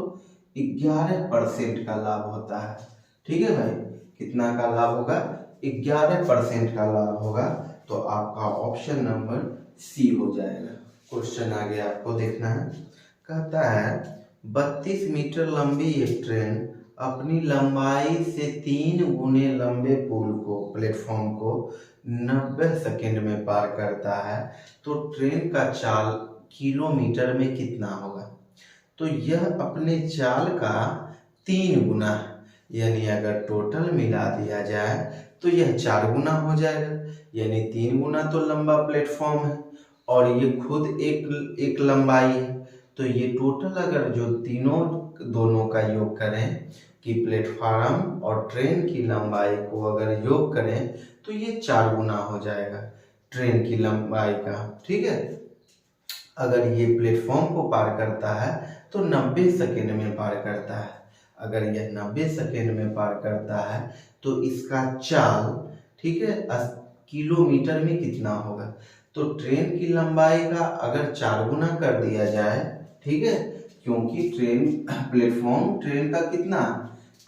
11% का लाभ होता है, ठीक है भाई। कितना का लाभ होगा, 11% का लाभ होगा। तो आपका ऑप्शन नंबर सी हो जाएगा। क्वेश्चन आगे आपको देखना है, कहता है 32 मीटर लंबी एक ट्रेन अपनी लंबाई से 3 गुने लंबे पुल को, प्लेटफॉर्म को 90 सेकंड में पार करता है, तो ट्रेन का चाल किलोमीटर में कितना होगा। तो यह अपने चाल का 3 गुना है, यानी अगर टोटल मिला दिया जाए तो यह 4 गुना हो जाएगा, यानी 3 गुना तो लंबा प्लेटफॉर्म है और ये खुद एक लंबाई है। तो ये टोटल अगर जो दोनों का योग करें कि प्लेटफॉर्म और ट्रेन की लंबाई को अगर योग करें तो ये 4 गुना हो जाएगा ट्रेन की लंबाई का, ठीक है। अगर ये प्लेटफॉर्म को पार करता है तो 90 सेकंड में पार करता है। अगर यह 90 सेकंड में पार करता है तो इसका चाल, ठीक है, किलोमीटर में कितना होगा। तो ट्रेन की लंबाई का अगर 4 गुना कर दिया जाए, ठीक है, क्योंकि प्लेटफॉर्म ट्रेन का कितना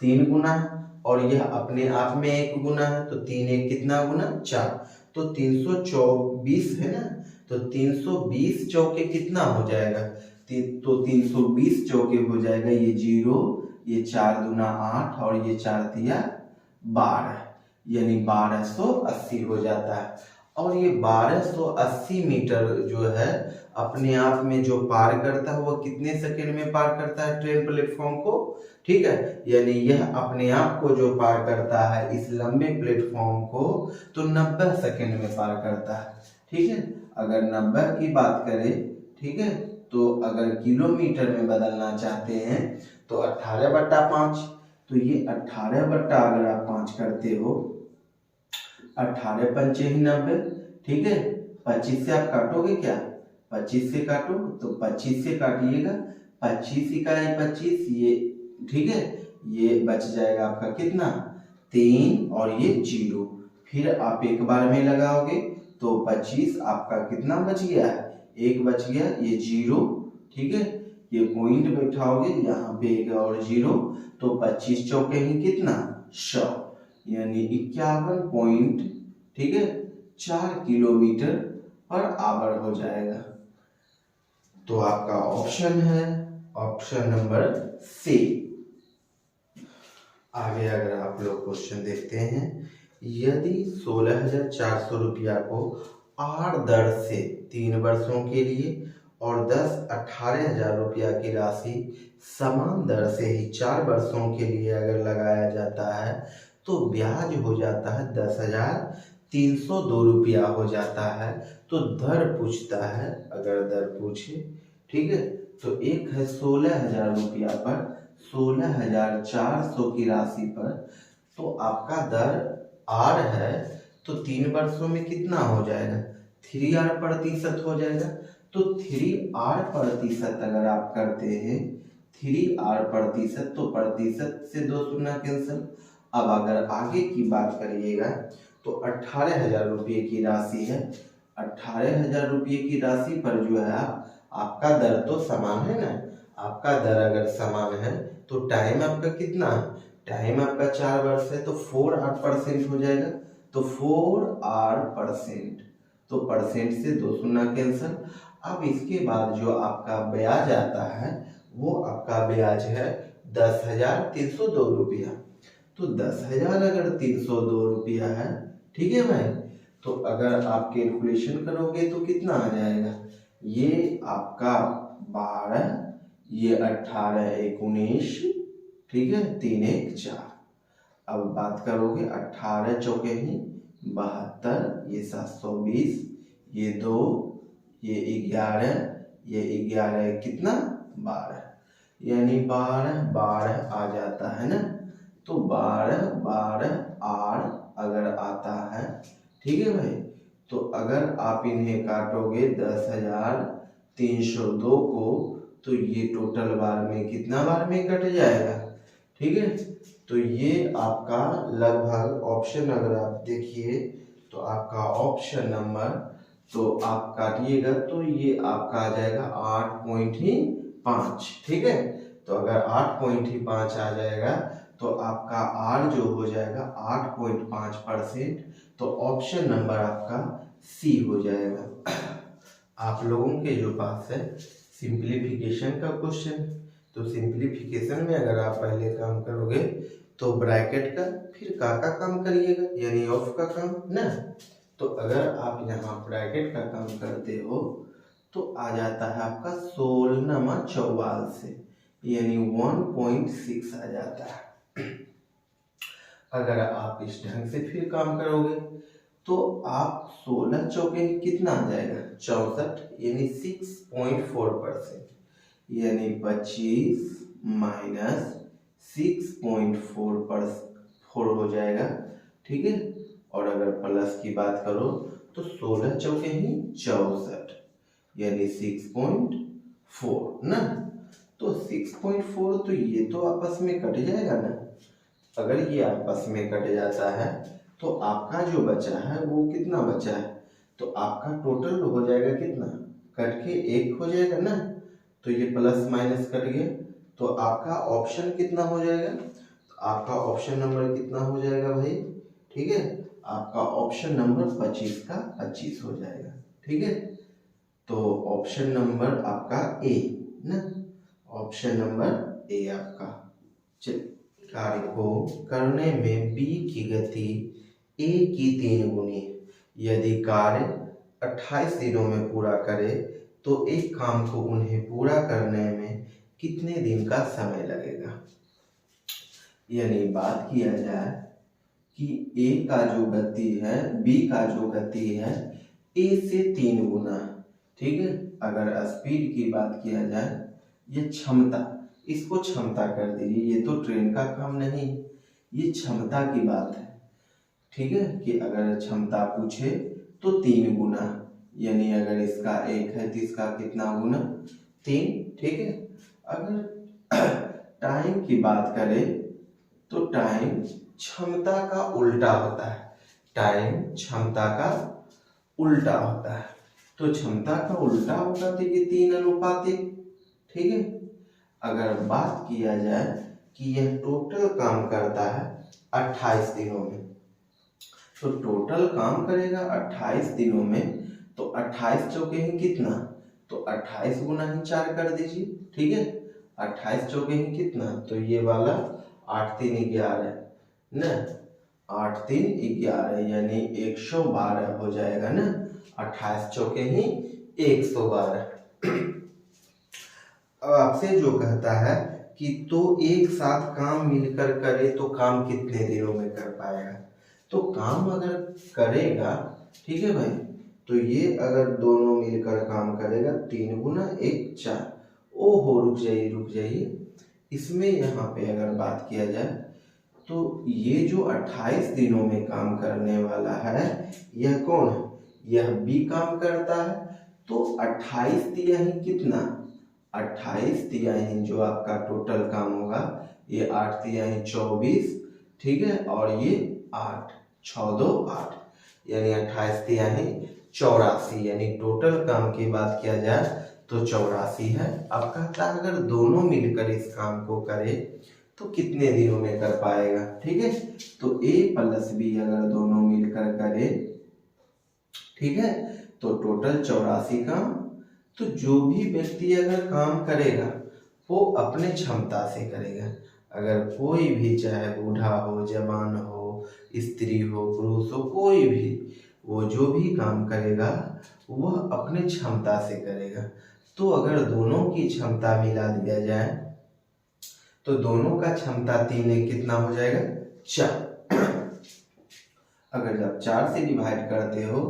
3 गुना है और यह अपने आप में 1 गुना है, तो 3 1 कितना गुना 4, तो 324 है ना। तो 320 चौके कितना हो जाएगा, तो 320 चौके हो जाएगा, ये 0, ये 4 दूना 8 और ये 4 तिया 12, यानी 1280 हो जाता है। और ये 1280 मीटर जो है अपने आप में जो पार करता है वह कितने सेकंड में पार करता है ट्रेन प्लेटफॉर्म को, ठीक है, यानी यह अपने आप को जो पार करता है इस लंबे प्लेटफॉर्म को तो 90 सेकंड में पार करता है, ठीक है। अगर 90 की बात करें, ठीक है, तो अगर किलोमीटर में बदलना चाहते हैं तो 18/5, तो ये 18 अगर आप 5 करते हो, 18 पंचे ही 90, ठीक है। 25 से आप काटोगे क्या, 25 से काटो, तो 25 से काटिएगा, 25 इकाई 25, ये ठीक है, ये बच जाएगा आपका कितना 3 और ये 0, फिर आप एक बार में लगाओगे तो 25 आपका कितना बच गया, 1 बच गया, ये 0, ठीक है, ये पॉइंट बैठाओगे यहाँ पे 1 और 0, तो 25 चौके ही कितना 100, यानी 51 पॉइंट, ठीक है, 4 किलोमीटर पर आवर हो जाएगा। तो आपका ऑप्शन है ऑप्शन नंबर सी। आगे अगर आप लोग क्वेश्चन देखते हैं, यदि 16,400 रुपया को 8 दर से 3 वर्षों के लिए और 18,000 रुपया की राशि समान दर से ही 4 वर्षों के लिए अगर लगाया जाता है तो ब्याज हो जाता है 10,302 रुपया हो जाता है। तो दर पूछता है, अगर दर पूछे, ठीक है, तो एक है 16,000 रुपया पर 16,400 की राशि पर, तो आपका दर आर है, तो 3 वर्षों में कितना हो जाएगा 3R% हो जाएगा। तो 3R% अगर आप करते हैं 3R%, तो प्रतिशत से 2 शून्य कैंसिल। अब अगर आगे की बात करिएगा तो 18,000 रुपये की राशि है, 18,000 रुपये की राशि पर जो है आपका दर तो समान है ना, आपका दर अगर समान है तो टाइम आपका कितना टाइम आपका 4 वर्ष है तो 4R% हो जाएगा, तो 4R%, तो परसेंट से 2 शून्य कैंसल। अब इसके बाद जो आपका ब्याज आता है वो आपका ब्याज है 10,302 रुपया। तो 10,000 अगर 302 रुपया है, ठीक है भाई, तो अगर आप कैलकुलेशन करोगे तो कितना आ जाएगा, ये आपका 12, ये 18 1 19, ठीक है, 3 1 4। अब बात करोगे 18 चौके ही 72, ये 720, ये 2, ये 11, ये 11 कितना 12, यानी 12 12 आ जाता है ना, तो 12 12 R अगर आता है, ठीक है भाई, तो अगर आप इन्हें काटोगे 10,302 को, तो ये टोटल बार में कितना बार में कट जाएगा, ठीक है। तो ये आपका लगभग ऑप्शन अगर आप देखिए तो आपका ऑप्शन नंबर, तो आप काटिएगा तो ये आपका आ जाएगा 8.5, ठीक है। तो अगर 8.5 आ जाएगा तो आपका R जो हो जाएगा 8.5%, तो ऑप्शन नंबर आपका C हो जाएगा। आप लोगों के जो पास है सिंप्लीफिकेशन का क्वेश्चन, तो सिंप्लीफिकेशन में अगर आप पहले काम करोगे तो ब्रैकेट का, फिर का काम करिएगा, यानी ऑफ का काम ना। तो अगर आप यहाँ ब्रैकेट का काम करते हो तो आ जाता है आपका 16 से, यानी 1.6 आ जाता है। अगर आप इस ढंग से फिर काम करोगे तो आप 16 चौके कितना आ जाएगा 64, यानी 6.4%, यानी 25 माइनस 6.4 हो जाएगा, ठीक है। और अगर प्लस की बात करो तो 16 चौके ही 64, यानी 6.4 ना, तो 6.4, तो ये तो आपस में कट जाएगा ना। अगर ये आपस में कट जाता है तो आपका जो बचा है वो कितना बचा है, तो आपका टोटल हो जाएगा कितना, कट के 1 हो जाएगा ना, तो ये प्लस माइनस कट गया, तो आपका ऑप्शन कितना हो जाएगा, तो आपका ऑप्शन नंबर कितना हो जाएगा भाई, ठीक है, आपका ऑप्शन नंबर 25 का 25 हो जाएगा, ठीक है। तो ऑप्शन नंबर आपका ए ना, ऑप्शन नंबर ए आपका। चलिए, कार्य को करने में बी की गति ए की 3 गुनी, यदि कार्य 28 दिनों में पूरा करे तो एक काम को उन्हें पूरा करने में कितने दिन का समय लगेगा। यानी बात किया जाए कि ए का जो गति है, बी का जो गति है ए से 3 गुना, ठीक है। अगर स्पीड की बात किया जाए, ये क्षमता, इसको क्षमता कर दीजिए, ये तो ट्रेन का काम नहीं, ये क्षमता की बात है, ठीक है, कि अगर क्षमता पूछे तो 3 गुना, यानी अगर इसका 1 है तो इसका कितना गुना 3, ठीक है। अगर टाइम की बात करें तो टाइम क्षमता का उल्टा होता है, टाइम क्षमता का उल्टा होता है, तो क्षमता का उल्टा होगा तो ये 3:1, ठीक है। अगर बात किया जाए कि यह टोटल काम करता है 28 दिनों में, तो टोटल काम करेगा 28 दिनों में, तो 28 चौके ही कितना, तो 28 गुना ही 4 कर दीजिए, ठीक है। 28 चौके ही कितना, तो ये वाला 8 3 11 ना, 8 3 11, यानी 112 हो जाएगा ना, 28 चौके ही 112। अब आपसे जो कहता है कि तो एक साथ काम मिलकर करे तो काम कितने दिनों में कर पाएगा, तो काम अगर करेगा, ठीक है भाई, तो ये अगर दोनों मिलकर काम करेगा 3 गुना 1 4, ओहो रुक जाइए, इसमें यहाँ पे अगर बात किया जाए तो ये जो 28 दिनों में काम करने वाला है यह कौन है, यह बी काम करता है, तो 28 दिया ही कितना, 28 दिया ही जो आपका टोटल काम होगा, ये 8 दिया ही 24, ठीक है, और ये 8 6 2 8, यानी 28 दिया ही 84, यानी टोटल काम की बात किया जाए तो 84 है। अब कहता है अगर दोनों मिलकर इस काम को करे तो कितने दिनों में कर पाएगा। ठीक है, तो A प्लस B अगर दोनों मिलकर करे, ठीक है, तो टोटल 84 काम। तो जो भी व्यक्ति अगर काम करेगा वो अपने क्षमता से करेगा। अगर कोई भी, चाहे बूढ़ा हो, जवान हो, स्त्री हो, पुरुष हो, कोई भी, वो जो भी काम करेगा वह अपने क्षमता से करेगा। तो अगर दोनों की क्षमता मिला दिया जाए तो दोनों का क्षमता 3 एक कितना हो जाएगा, 4। अगर जब 4 से डिवाइड करते हो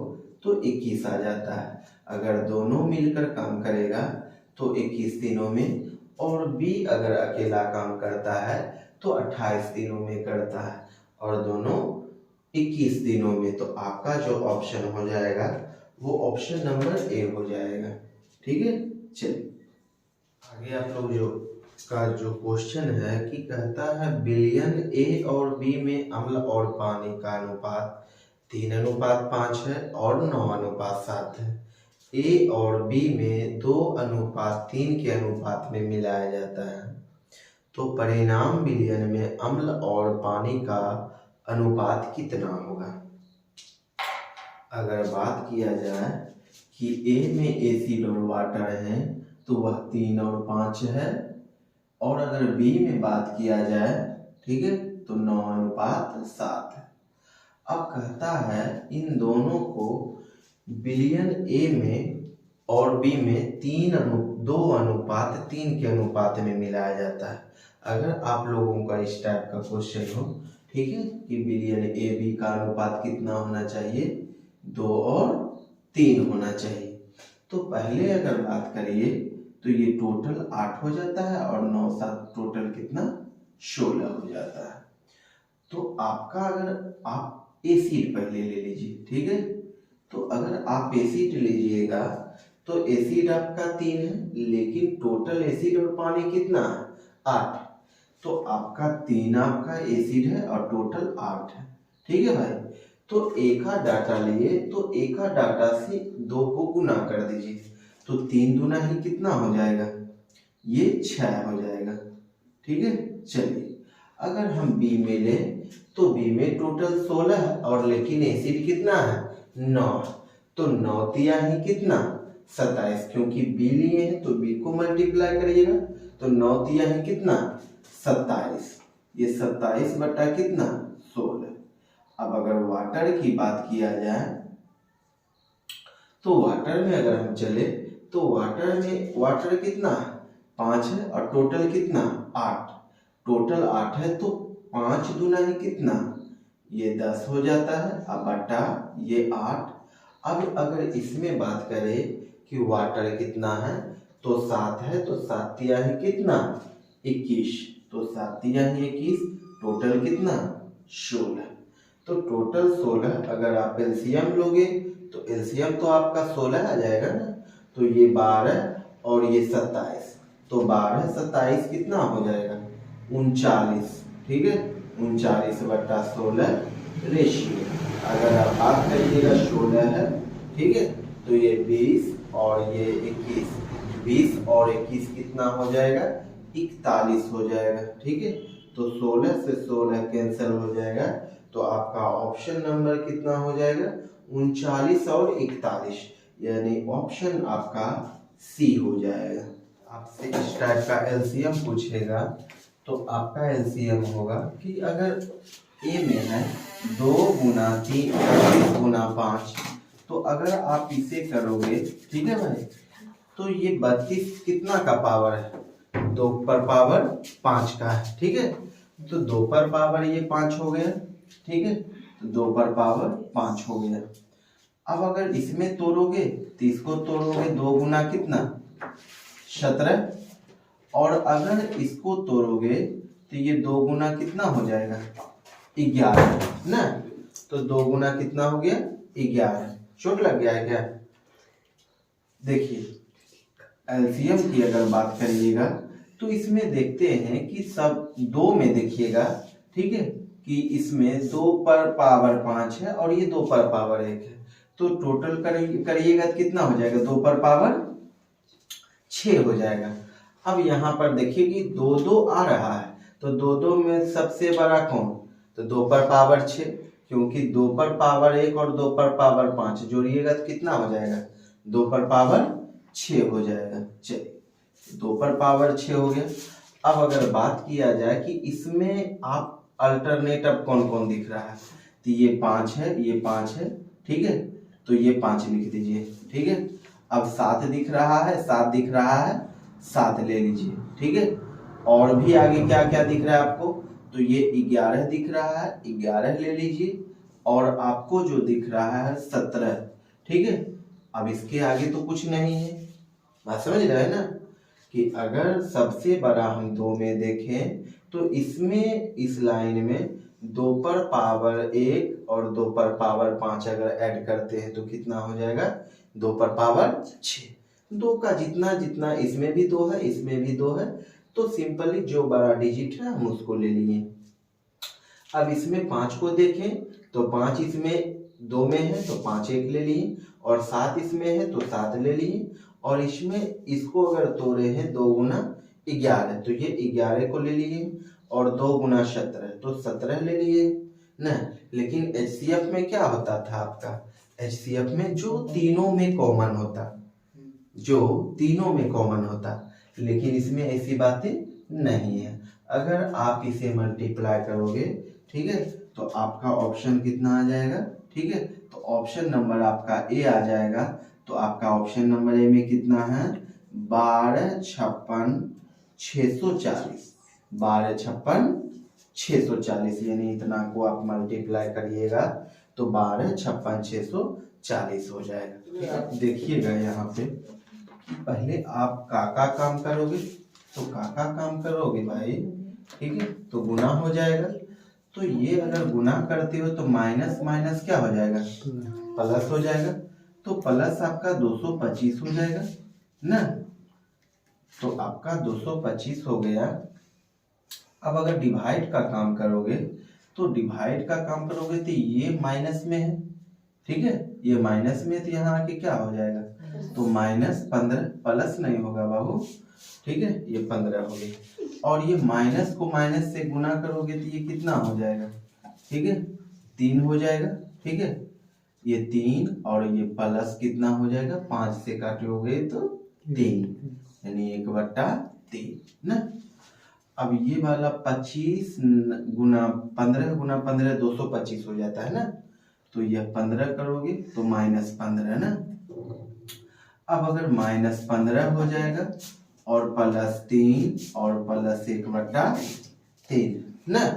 तो 21 आ जाता है। अगर दोनों मिलकर काम करेगा तो 21 दिनों में, और B अगर अकेला काम करता है तो 28 दिनों में करता है, और दोनों 21 दिनों में। तो आपका जो ऑप्शन हो जाएगा वो ऑप्शन नंबर A हो जाएगा। ठीक है, चलिए आगे आप लोग जो क्वेश्चन है कि कहता है बिलियन A और B में अम्ल और पानी का अनुपात 3:5 है और 9:7 है। A और B में 2:3 के अनुपात में मिलाया जाता है, तो परिणाम बिलियन में अम्ल और पानी का अनुपात कितना होगा। अगर बात किया जाए कि A में एसिड और वाटर है तो वह 3 और 5 है, और अगर B में बात किया जाए, ठीक है, तो 9:7 है। अब कहता है इन दोनों को बिलियन A में और B में 2:3 के अनुपात में मिलाया जाता है। अगर आप लोगों का इस टाइप का क्वेश्चन हो, ठीक है, कि बिलियन A B का अनुपात कितना होना चाहिए, 2 और 3 होना चाहिए। तो पहले अगर बात करिए तो ये टोटल 8 हो जाता है, और 9 7 टोटल कितना, 16 हो जाता है। तो आपका, अगर आप एसिड पहले ले लीजिए, ठीक है, तो अगर आप एसिड लीजिएगा तो एसिड आपका 3 है, लेकिन टोटल एसिड और पानी कितना है, 8। तो आपका 3 आपका एसिड है और टोटल 8 है। ठीक है भाई, तो एक का डाटा लिए तो एक का डाटा से 2 को गुना कर दीजिए, तो 3 दूना ही कितना हो जाएगा, ये 6 हो जाएगा। ठीक है, चलिए अगर हम B में लें तो B में टोटल 16 है, और लेकिन एसिड कितना है, 9। तो 9 तिया ही कितना, 27, क्योंकि B लिए हैं तो B को मल्टीप्लाई करिएगा, तो 9 तिया ही कितना, 27। ये 27 बटा कितना, 16। अब अगर वाटर की बात किया जाए तो वाटर में अगर हम चले तो वाटर कितना, 5 है, और टोटल कितना, 8। टोटल 8 है तो 5 दूना ही कितना, ये 10 हो जाता है, अब बटा ये 8। अब अगर इसमें बात करें कि वाटर कितना है, तो 7 है, तो 7 तिया ही कितना, 21, तो 7 तिया ही 21, टोटल कितना, 16। तो टोटल 16। अगर आप एलसीएम लोगे तो एलसीएम तो आपका 16 आ जाएगा ना, तो ये 12 और ये 27, तो 12 27 कितना हो जाएगा, 39। ठीक है, 39 बटा 16 रेशियो। अगर आप बात करिएगा 16 है, ठीक है, तो ये 20 और ये 21, 20 और 21 कितना हो जाएगा, 41 हो जाएगा। ठीक है, तो 16 से 16 कैंसिल हो जाएगा, तो आपका ऑप्शन नंबर कितना हो जाएगा, 39 और 41, यानी ऑप्शन आपका सी हो जाएगा। आपसे इस टाइप का एलसीएम पूछेगा तो आपका एलसीएम होगा कि अगर ए में है 2 गुना 3 गुना 5, तो अगर आप इसे करोगे, ठीक है भाई, तो ये 32 कितना का पावर है, 2 पर पावर 5 का है। ठीक है, तो 2 पर पावर ये 5 हो गया। ठीक है, तो 2 पर पावर 5 हो गया। अब अगर इसमें तोड़ोगे तो इसको तोड़ोगे, 2 गुना कितना, 17, और अगर इसको तोड़ोगे तो ये 2 गुना कितना हो जाएगा, 11 ना, तो 2 गुना कितना हो गया, 11। चोट लग गया है क्या। देखिए एलसीएम की अगर बात करिएगा तो इसमें देखते हैं कि सब 2 में देखिएगा, ठीक है, कि इसमें 2 पर पावर 5 है और ये 2 पर पावर 1 है, तो टोटल करिएगा तो कितना हो जाएगा, 2 पर पावर 6 हो जाएगा। अब यहाँ पर देखिए कि 2 2 आ रहा है, तो 2 में सबसे बड़ा कौन, तो 2 पर पावर 6, क्योंकि 2 पर पावर 1 और 2 पर पावर 5 जोड़िएगा तो कितना हो जाएगा, 2 पर पावर 6 हो जाएगा। चलिए 2 पर पावर 6 हो गया। अब अगर बात किया जाए कि इसमें आप अल्टरनेट अब कौन कौन दिख रहा है, तो ये 5 है, ये 5 है, ठीक है, तो ये 5 लिख दीजिए, ठीक है। अब 7 दिख रहा है, 7 दिख रहा है, 7 ले लीजिए, ठीक है। और भी आगे क्या क्या दिख रहा है आपको, तो ये 11 दिख रहा है, 11 ले लीजिए। और आपको जो दिख रहा है 17, ठीक है। अब इसके आगे तो कुछ नहीं है, बात समझ रहे हैं ना, कि अगर सबसे बड़ा हम 2 में देखें तो इसमें इस लाइन में 2 पर पावर 1 और 2 पर पावर 5 अगर ऐड करते हैं तो कितना हो जाएगा, 2 पर पावर 6। 2 का जितना जितना इसमें भी 2 है, इसमें भी 2 है, तो सिंपली जो बड़ा डिजिट है हम उसको ले लिए। अब इसमें 5 को देखें तो 5 इसमें 2 में है तो 5 एक ले लिए, और 7 इसमें है तो 7 ले लिए, और इसमें इसको अगर तोड़े हैं 2 गुना 11 तो ये 11 को ले लिए, और 2 गुना 17 तो 17 ले लिए ना। लेकिन HCF में क्या होता था आपका, HCF में जो तीनों में कॉमन होता, जो तीनों में कॉमन होता, लेकिन इसमें ऐसी बातें नहीं है। अगर आप इसे मल्टीप्लाई करोगे, ठीक है, तो आपका ऑप्शन कितना आ जाएगा, ठीक है, तो ऑप्शन नंबर आपका ए आ जाएगा। तो आपका ऑप्शन नंबर ए में कितना है, 12 56 640, 12 56 640, यानी इतना को आप मल्टीप्लाई करिएगा तो 12 56 640 हो जाएगा। देखिएगा यहाँ पे पहले आप काका काम करोगे, तो काका काम करोगे भाई, ठीक है, तो गुना हो जाएगा। तो ये अगर गुना करते हो तो माइनस माइनस क्या हो जाएगा, प्लस हो जाएगा, तो प्लस आपका 225 हो जाएगा ना। तो आपका 225 हो गया। अब अगर डिवाइड का काम करोगे तो डिवाइड का काम करोगे तो ये माइनस में है, ठीक है, ये माइनस में, तो यहाँ आके क्या हो जाएगा, तो -15, प्लस नहीं होगा बाबू, ठीक है, ये 15 हो गई। और ये माइनस को माइनस से गुना करोगे तो ये कितना हो जाएगा, ठीक है, 3 हो जाएगा, ठीक है, ये 3, और ये प्लस कितना हो जाएगा, 5 से काटोगे तो 3, यानी 1/3 ना। अब ये वाला 25 गुना 15 गुना 15 225 हो जाता है ना, तो यह 15 करोगे तो -15 ना। अब अगर -15 हो जाएगा और +3 और प्लस 1/3 ना,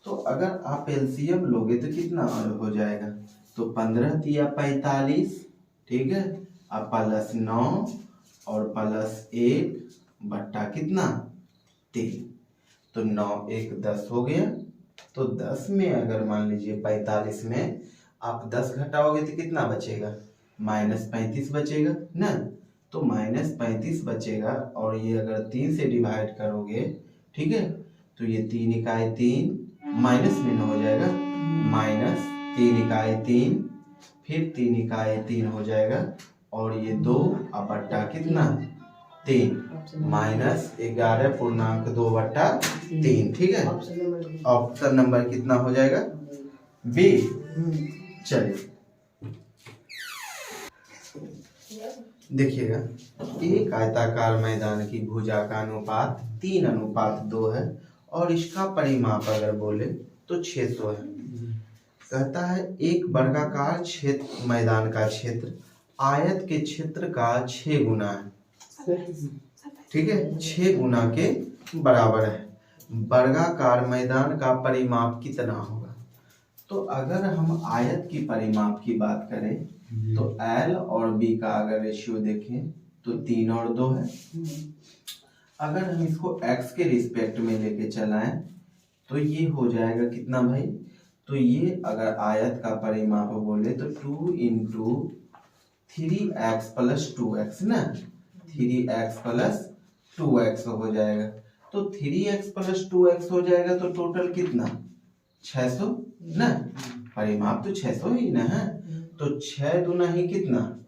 तो अगर आप एलसीएम लोगे तो कितना हो जाएगा, तो 15 तिया 45, ठीक है, अब +9 और +1 बट्टा कितना 3, तो 9 1 10 हो गया। तो 10 में अगर मान लीजिए 45 में आप 10 घटाओगे तो कितना बचेगा, -35 बचेगा ना। तो -35 बचेगा, और ये अगर 3 से डिवाइड करोगे, ठीक है, तो ये 3 इकाई 3 माइनस में हो जाएगा, -3 इकाई 3, फिर 3 इकाई 3 हो जाएगा, और ये 2 अब बट्टा कितना 3, -11.2/3, ठीक है। ऑप्शन नंबर कितना हो जाएगा, बी। चलिए देखिएगा, एक आयताकार मैदान की भुजा का अनुपात 3:2 है, और इसका परिमाप अगर बोले तो 600 है। कहता है एक वर्गाकार क्षेत्र मैदान का क्षेत्र आयत के क्षेत्र का 6 गुना है, ठीक है, 6 गुना के बराबर है। वर्गाकार मैदान का परिमाप कितना होगा, तो अगर हम आयत की परिमाप की बात करें तो L और B का अगर रेशियो देखें तो 3 और 2 है। अगर हम इसको x के रिस्पेक्ट में लेके चलाएं तो ये हो जाएगा कितना भाई, तो ये अगर आयत का परिमाप बोले तो 2 × 3x + 2x ना, 3x + 2x हो जाएगा। तो 3x + 2x हो जाएगा, तो टोटल कितना 600 ना, परिमाप तो 600 ही ना है। तो 6 दूना ही कितना,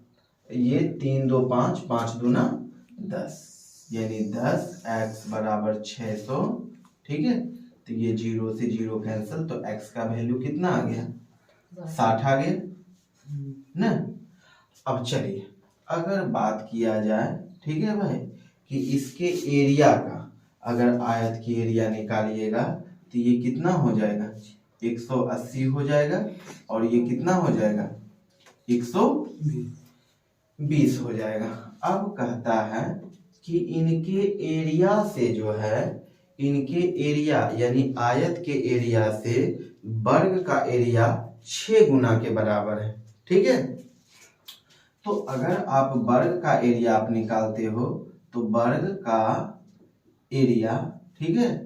ये 3 2 5 5 दूना 10, यानी 10x = 600, ठीक है, तो ये 0 से 0 कैंसिल, तो x का वैल्यू कितना आ गया, 60 आ गया ना। अब चलिए अगर बात किया जाए, ठीक है भाई, कि इसके एरिया का, अगर आयत की एरिया निकालिएगा तो ये कितना हो जाएगा, 180 हो जाएगा, और ये कितना हो जाएगा, 120 हो जाएगा। अब कहता है कि इनके एरिया से जो है, इनके एरिया यानी आयत के एरिया से वर्ग का एरिया 6 गुना के बराबर है, ठीक है। तो अगर आप वर्ग का एरिया आप निकालते हो तो वर्ग का एरिया, ठीक है,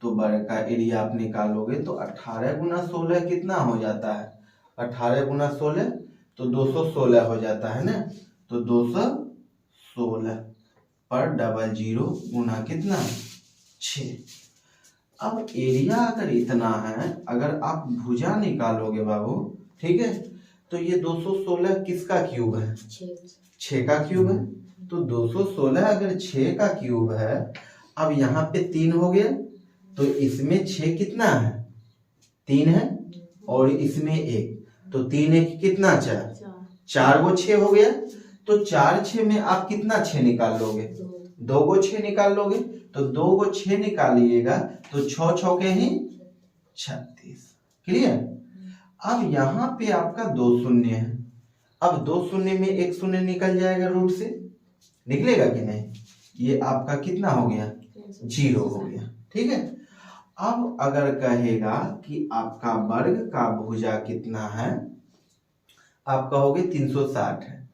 तो वर्ग का एरिया आप निकालोगे तो 18 गुना 16 कितना हो जाता है, 18 गुना 16 तो 216 हो जाता है ना, तो 216 पर डबल जीरो गुना कितना, 6। अब एरिया अगर इतना है, अगर आप भुजा निकालोगे बाबू, ठीक है, तो ये 216 किसका क्यूब है, 6 का क्यूब है, तो 216 अगर 6 का क्यूब है, अब यहाँ पे 3 हो गया, तो इसमें 6 कितना है, 3 है, और इसमें 1, तो 3 1 कितना, 4 गो 6 हो गया, तो 4 6 में आप कितना 6 निकाल लोगे, 2 गो 6 निकाल लोगे, तो 2 गो 6 निकालिएगा तो 6 6 के ही 36, क्लियर। अब यहाँ पे आपका 2 शून्य है, अब 2 शून्य में 1 शून्य निकल जाएगा, रूट से निकलेगा कि नहीं, ये आपका कितना हो गया, 0 हो गया, ठीक है। अब अगर कहेगा कि आपका वर्ग का भुजा कितना है, आप कहोगे 360 है,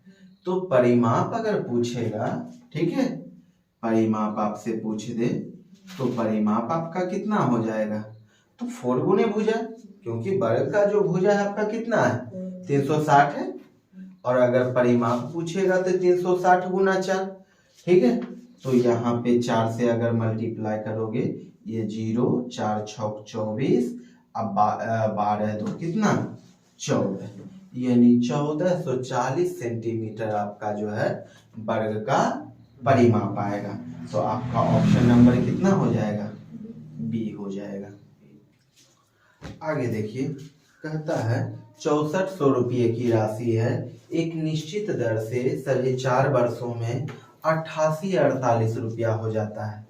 तो परिमाप अगर पूछेगा, ठीक है, परिमाप आपसे पूछ दे तो परिमाप आपका कितना हो जाएगा, तो 4 गुने भुजा, क्योंकि वर्ग का जो भुजा है आपका कितना है, 360 है, और अगर परिमाप पूछेगा तो 360 गुना 4, ठीक है। तो यहाँ पे 4 से अगर मल्टीप्लाई करोगे, ये 0 4 6 24, अब 12 2 कितना, 14, यानी 1440 सेंटीमीटर आपका जो है वर्ग का परिमाप आएगा। तो आपका ऑप्शन नंबर कितना हो जाएगा, बी हो जाएगा। आगे देखिए, कहता है 6400 रुपये की राशि है, एक निश्चित दर से सभी 4 वर्षों में 8848 रुपया हो जाता है,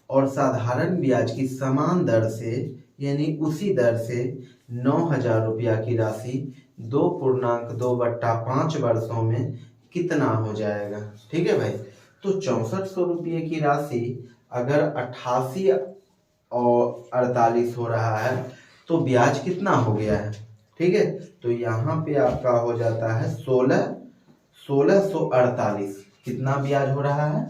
और साधारण ब्याज की समान दर से यानी उसी दर से 9000 रुपया की राशि 2.2/5 वर्षों में कितना हो जाएगा, ठीक है भाई। तो 6400 रुपये की राशि अगर 88 और 48 हो रहा है, तो ब्याज कितना हो गया है, ठीक है, तो यहाँ पे आपका हो जाता है 1648, कितना ब्याज हो रहा है,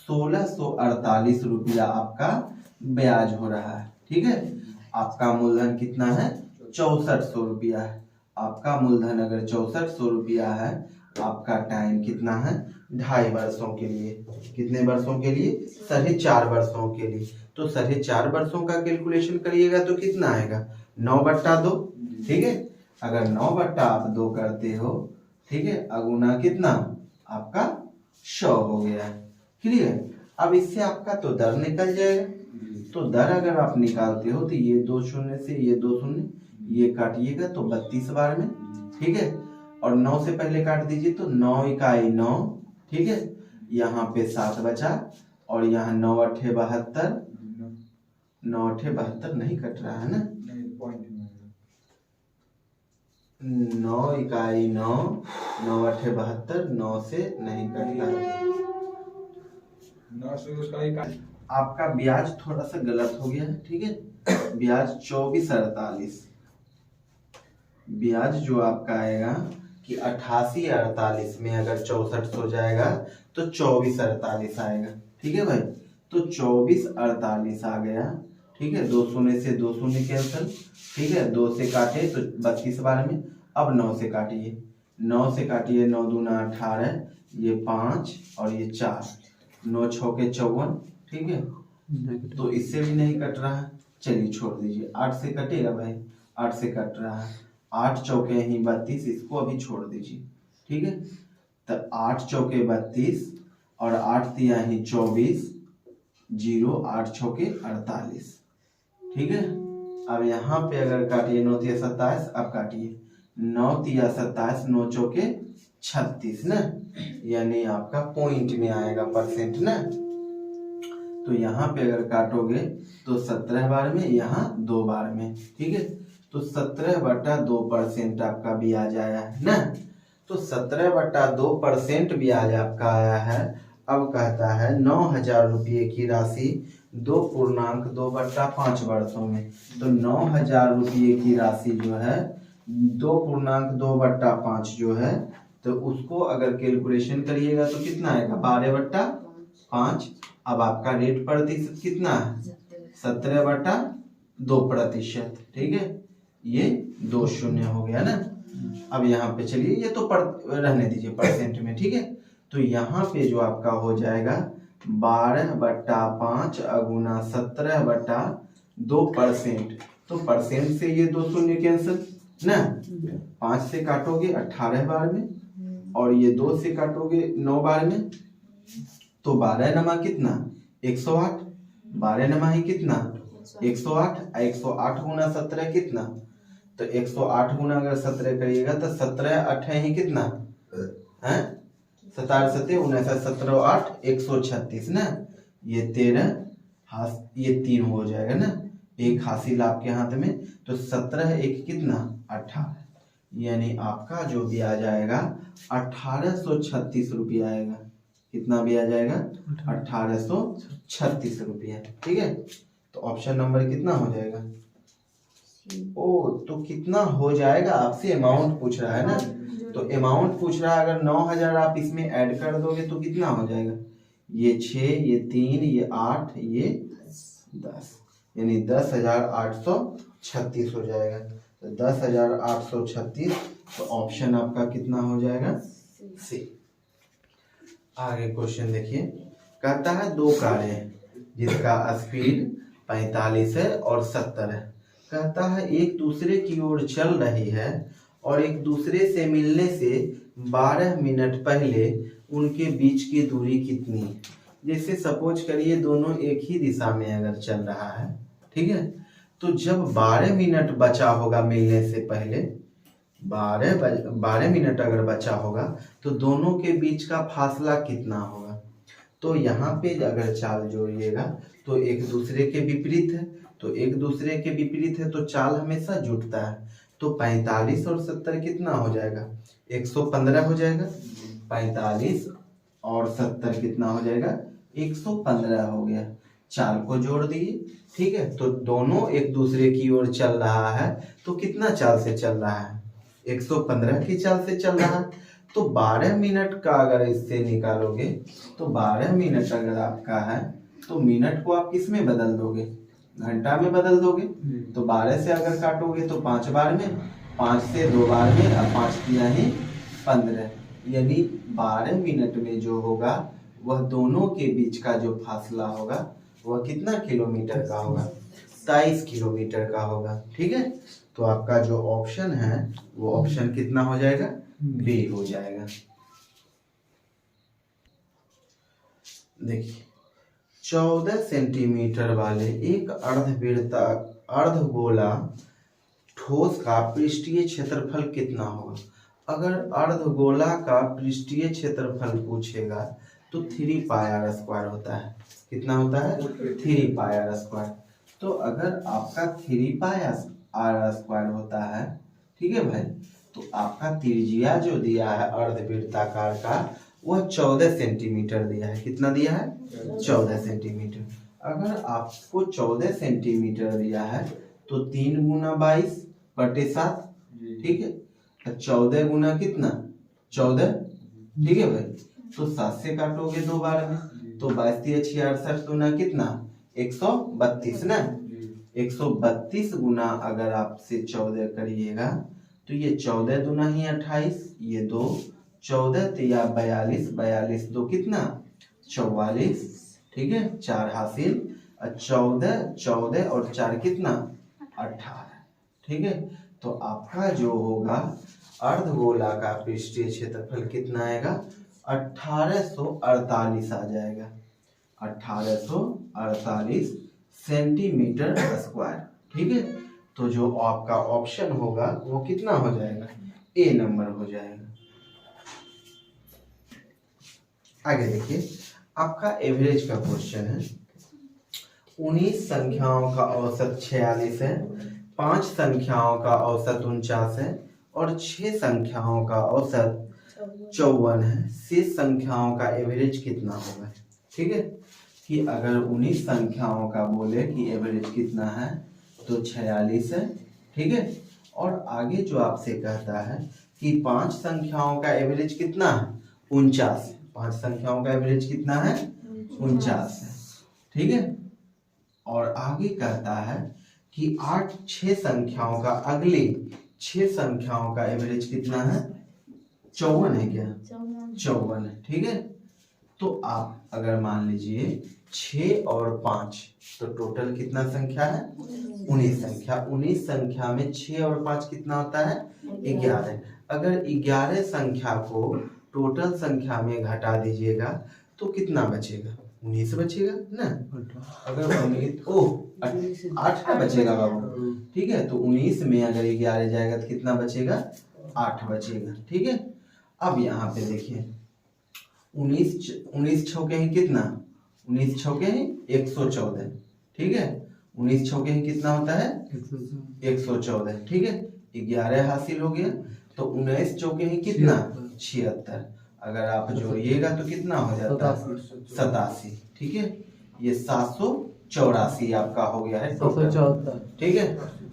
1648 रुपया आपका ब्याज हो रहा है, ठीक है। आपका मूलधन कितना है, 6400 रुपया है, आपका मूलधन अगर 6400 रुपया है, आपका टाइम कितना है, 2.5 वर्षों के लिए, कितने वर्षों के लिए, 4.5 वर्षों के लिए, तो 4.5 वर्षों का कैलकुलेशन करिएगा तो कितना आएगा, 9/2, ठीक है। अगर 9/2 करते हो, ठीक है, अगुना कितना आपका 100 हो गया, क्लियर। अब इससे आपका तो दर निकल जाएगा, तो दर अगर आप निकालते हो तो ये 2 शून्य से ये 2 शून्य ये काटिएगा तो 32 बार में, ठीक है, और 9 से पहले काट दीजिए तो 9 इकाई 9, ठीक है, यहाँ पे 7 बचा, और यहाँ 9 8 72, 9 8 72 नहीं कट रहा है ना, 9 इकाई 9, 9 8 72, 9 से नहीं कटता, 9 से उसका आपका ब्याज थोड़ा सा गलत हो गया है, ठीक है, ब्याज 2448, ब्याज जो आपका आएगा कि 88 48 में अगर 64 हो जाएगा तो 2448 आएगा, ठीक है भाई। तो 2448 आ गया, ठीक है, 2 शून्य से 2 शून्य कैंसिल, ठीक है, 2 से काटे तो 32 बार में, अब 9 से काटिए, 9 से काटिए, 9 दूना 18, ये 5 और ये 4, 9 6 के 54, ठीक है, तो इससे भी नहीं कट रहा है, चलिए छोड़ दीजिए, 8 से कटेगा भाई, 8 से कट रहा है, 8 चौके ही 32, इसको अभी छोड़ दीजिए, ठीक है, तो 8 चौके 32 और 8 तिया ही 24, 0 8 छके 48, ठीक है। अब यहाँ पे अगर काटिए 9 तिया 27, अब काटिए 9 तिया 27, 9 चौके 36 ना, यानी आपका पॉइंट में आएगा परसेंट ना। तो यहाँ पे अगर काटोगे तो 17 बार में, यहाँ 2 बार में, ठीक है। तो 17/2% आपका ब्याज आया है ना। तो 17/2% ब्याज आपका आया है। अब कहता है 9,000 रुपये की राशि 2.2/5 वर्षों में। तो 9,000 रुपये की राशि जो है 2.2/5 जो है, तो उसको अगर कैलकुलेशन करिएगा तो कितना आएगा 12/5। अब आपका रेट प्रतिशत कितना है 17/2%, ठीक है। ये 2 शून्य हो गया ना। अब यहाँ पे चलिए, ये तो रहने दीजिए परसेंट में, ठीक है। तो यहाँ पे जो आपका हो जाएगा 12/5 गुना 17/2%। तो परसेंट से ये 2 शून्य कैंसिल ना, 5 से काटोगे 18 बार में, और ये 2 से काटोगे 9 बार में। तो 12 नमा कितना 108, 12 नमा ही कितना 108, 108 गुना 17 कितना, तो 108 गुना अगर 17 करिएगा तो 17 8 ही कितना है 17 7 19 17 8 136 ना। ये 13 ये 3 हो जाएगा ना, एक हासिल आपके हाथ में। तो 17 1 कितना 18, यानी आपका जो ब्याज आएगा 1836 रुपया आएगा। कितना ब्याज आएगा 1836 रुपया, ठीक है। तो ऑप्शन नंबर कितना हो जाएगा, ओ तो कितना हो जाएगा, आपसे अमाउंट पूछ रहा है ना। तो अमाउंट पूछ रहा है, अगर 9,000 आप इसमें ऐड कर दोगे तो कितना हो जाएगा, ये 6 ये 3 ये 8 ये 10, यानी 10,836 हो जाएगा। तो 10,836, तो ऑप्शन आपका कितना हो जाएगा सी। आगे क्वेश्चन देखिए, कहता है 2 कारें हैं जिसका स्पीड 45 है और 70 है। कहता है एक दूसरे की ओर चल रही है और एक दूसरे से मिलने से 12 मिनट पहले उनके बीच की दूरी कितनी है। जैसे सपोज करिए दोनों एक ही दिशा में अगर चल रहा है, ठीक है। तो जब 12 मिनट बचा होगा मिलने से पहले, 12 मिनट अगर बचा होगा तो दोनों के बीच का फासला कितना होगा। तो यहाँ पे अगर चाल जोड़िएगा तो एक दूसरे के विपरीत है, तो एक दूसरे के विपरीत है तो चाल हमेशा जुटता है। तो 45 और 70 कितना हो जाएगा 115 हो जाएगा। 45 और 70 कितना हो जाएगा 115 हो गया। चाल को जोड़ दिए, ठीक है। तो दोनों एक दूसरे की ओर चल रहा है, तो कितना चाल से चल रहा है 115 की चाल से चल रहा है। तो 12 मिनट का अगर इससे निकालोगे तो 12 मिनट अगर आपका है तो मिनट को आप किस में बदल दोगे, घंटा में बदल दोगे। तो 12 से अगर काटोगे तो 5 बार में, 5 से 2 बार में, और 5 किया ही 15, यानी 12 मिनट में जो होगा वह दोनों के बीच का जो फासला होगा वह कितना किलोमीटर का होगा 23 किलोमीटर का होगा, ठीक है। तो आपका जो ऑप्शन है वो ऑप्शन कितना हो जाएगा बी हो जाएगा। देखिए 14 सेंटीमीटर वाले एक अर्धगोला ठोस का पृष्ठीय क्षेत्रफल कितना होगा। अगर अर्धगोला का पृष्ठीय क्षेत्रफल पूछेगा तो 3 पाई r स्क्वायर होता है। कितना होता है 3 पाई r स्क्वायर। तो अगर आपका 3 पाई r स्क्वायर होता है, ठीक है भाई, तो आपका त्रिज्या जो दिया है अर्धवृत्ताकार का वह 14 सेंटीमीटर दिया है। कितना दिया है 14 सेंटीमीटर। अगर आपको 14 सेंटीमीटर दिया है तो 3 गुना 22/7, ठीक है। 14 गुना कितना 14, ठीक है भाई। तो 7 से काटोगे 2 बार में, तो 22 × 66 गुना कितना 132 ना। 132 गुना अगर आप से 14 करिएगा तो ये 14 दूना ही 28, ये 2 14 या 42, 42 2 कितना 44, ठीक है। 4 हासिल, 14 14 और 4 कितना 18, ठीक है। तो आपका जो होगा अर्धगोला का पृष्ठीय क्षेत्रफल कितना आएगा 1848 आ जाएगा। 1848 सेंटीमीटर स्क्वायर। ठीक है, तो जो आपका ऑप्शन होगा वो कितना हो जाएगा, ए नंबर हो जाएगा। आगे देखिए, आपका एवरेज का क्वेश्चन है। 19 संख्याओं का औसत 46 है, 5 संख्याओं का औसत 49 है और 6 संख्याओं का औसत 54 है। शेष संख्याओं का एवरेज कितना होगा। ठीक है, कि अगर 19 संख्याओं का बोले कि एवरेज कितना है तो 46 है। ठीक है, और आगे जो आपसे कहता है कि 5 संख्याओं का एवरेज कितना है, 49। 5 संख्याओं का एवरेज कितना है, 49 है। ठीक है, और आगे कहता है कि 6 संख्याओं का, अगले 6 संख्याओं का एवरेज कितना है, 54 है क्या, 54 है। ठीक है, तो आप अगर मान लीजिए 6 और 5 तो टोटल कितना संख्या है, 19 संख्या। 19 संख्या में 6 और 5 कितना होता है, 11। अगर 11 संख्या को टोटल संख्या में घटा दीजिएगा तो कितना बचेगा, 19 बचेगा ना। अगर 8 का बचेगा बाबू। ठीक है, तो 19 में अगर 11 जाएगा तो कितना बचेगा, 8 बचेगा। ठीक है, अब यहाँ पे देखिए 19 छौके ही कितना, 19 छौके ही 114। ठीक है, 19 छौके ही कितना होता है, 114। ठीक है, 11 हासिल हो गया, तो 19 चौके ही कितना, 76। अगर आप जोड़िएगा तो कितना हो जाता है, 87। ठीक है, ये 784 आपका हो गया है टोटल। ठीक है,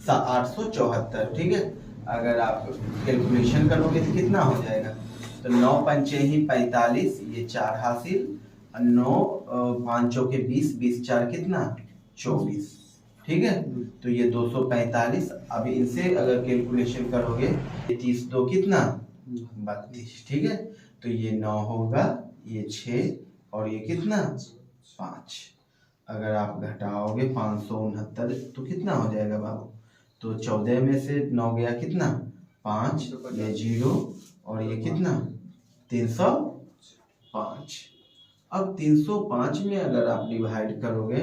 874। ठीक है, अगर आप कैलकुलेशन करोगे तो कितना हो जाएगा, तो 9 पंचे ही 45, ये 4 हासिल, 9 5 चौके 20, 20 4 कितना, 24। ठीक है, तो ये 245। अब इनसे अगर कैलकुलेशन करोगे 30 2 कितना, 32। ठीक है, तो ये 9 होगा, ये 6 और ये कितना, 5। अगर आप घटाओगे 569 तो कितना हो जाएगा बाबू, तो 14 में से 9 गया कितना, 5, ये 0 और ये कितना, 305। अब 305 में अगर आप डिवाइड करोगे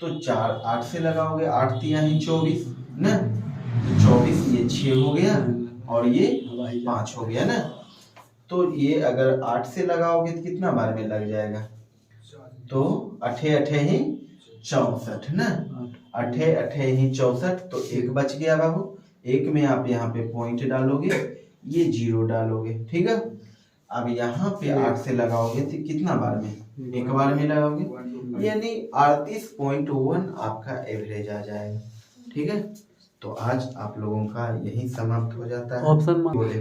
तो 4 8 से लगाओगे, 8 तिया ही 24 ना, तो 24 ये 6 हो गया और ये 5 हो गया ना। तो ये अगर 8 से लगाओगे तो कितना बार में लग जाएगा, तो 8 8 ही 64 ना, 8 8 ही 64। तो 1 बच गया बाबू। 1 में आप यहाँ पे पॉइंट डालोगे, ये 0 डालोगे। ठीक है, अब यहाँ पे 8 से लगाओगे तो कितना बार में, 1 बार में लगाओगे, यानी 38.1 आपका एवरेज आ जाएगा। ठीक है, तो आज आप लोगों का यही समाप्त हो जाता है। ऑप्शन बोले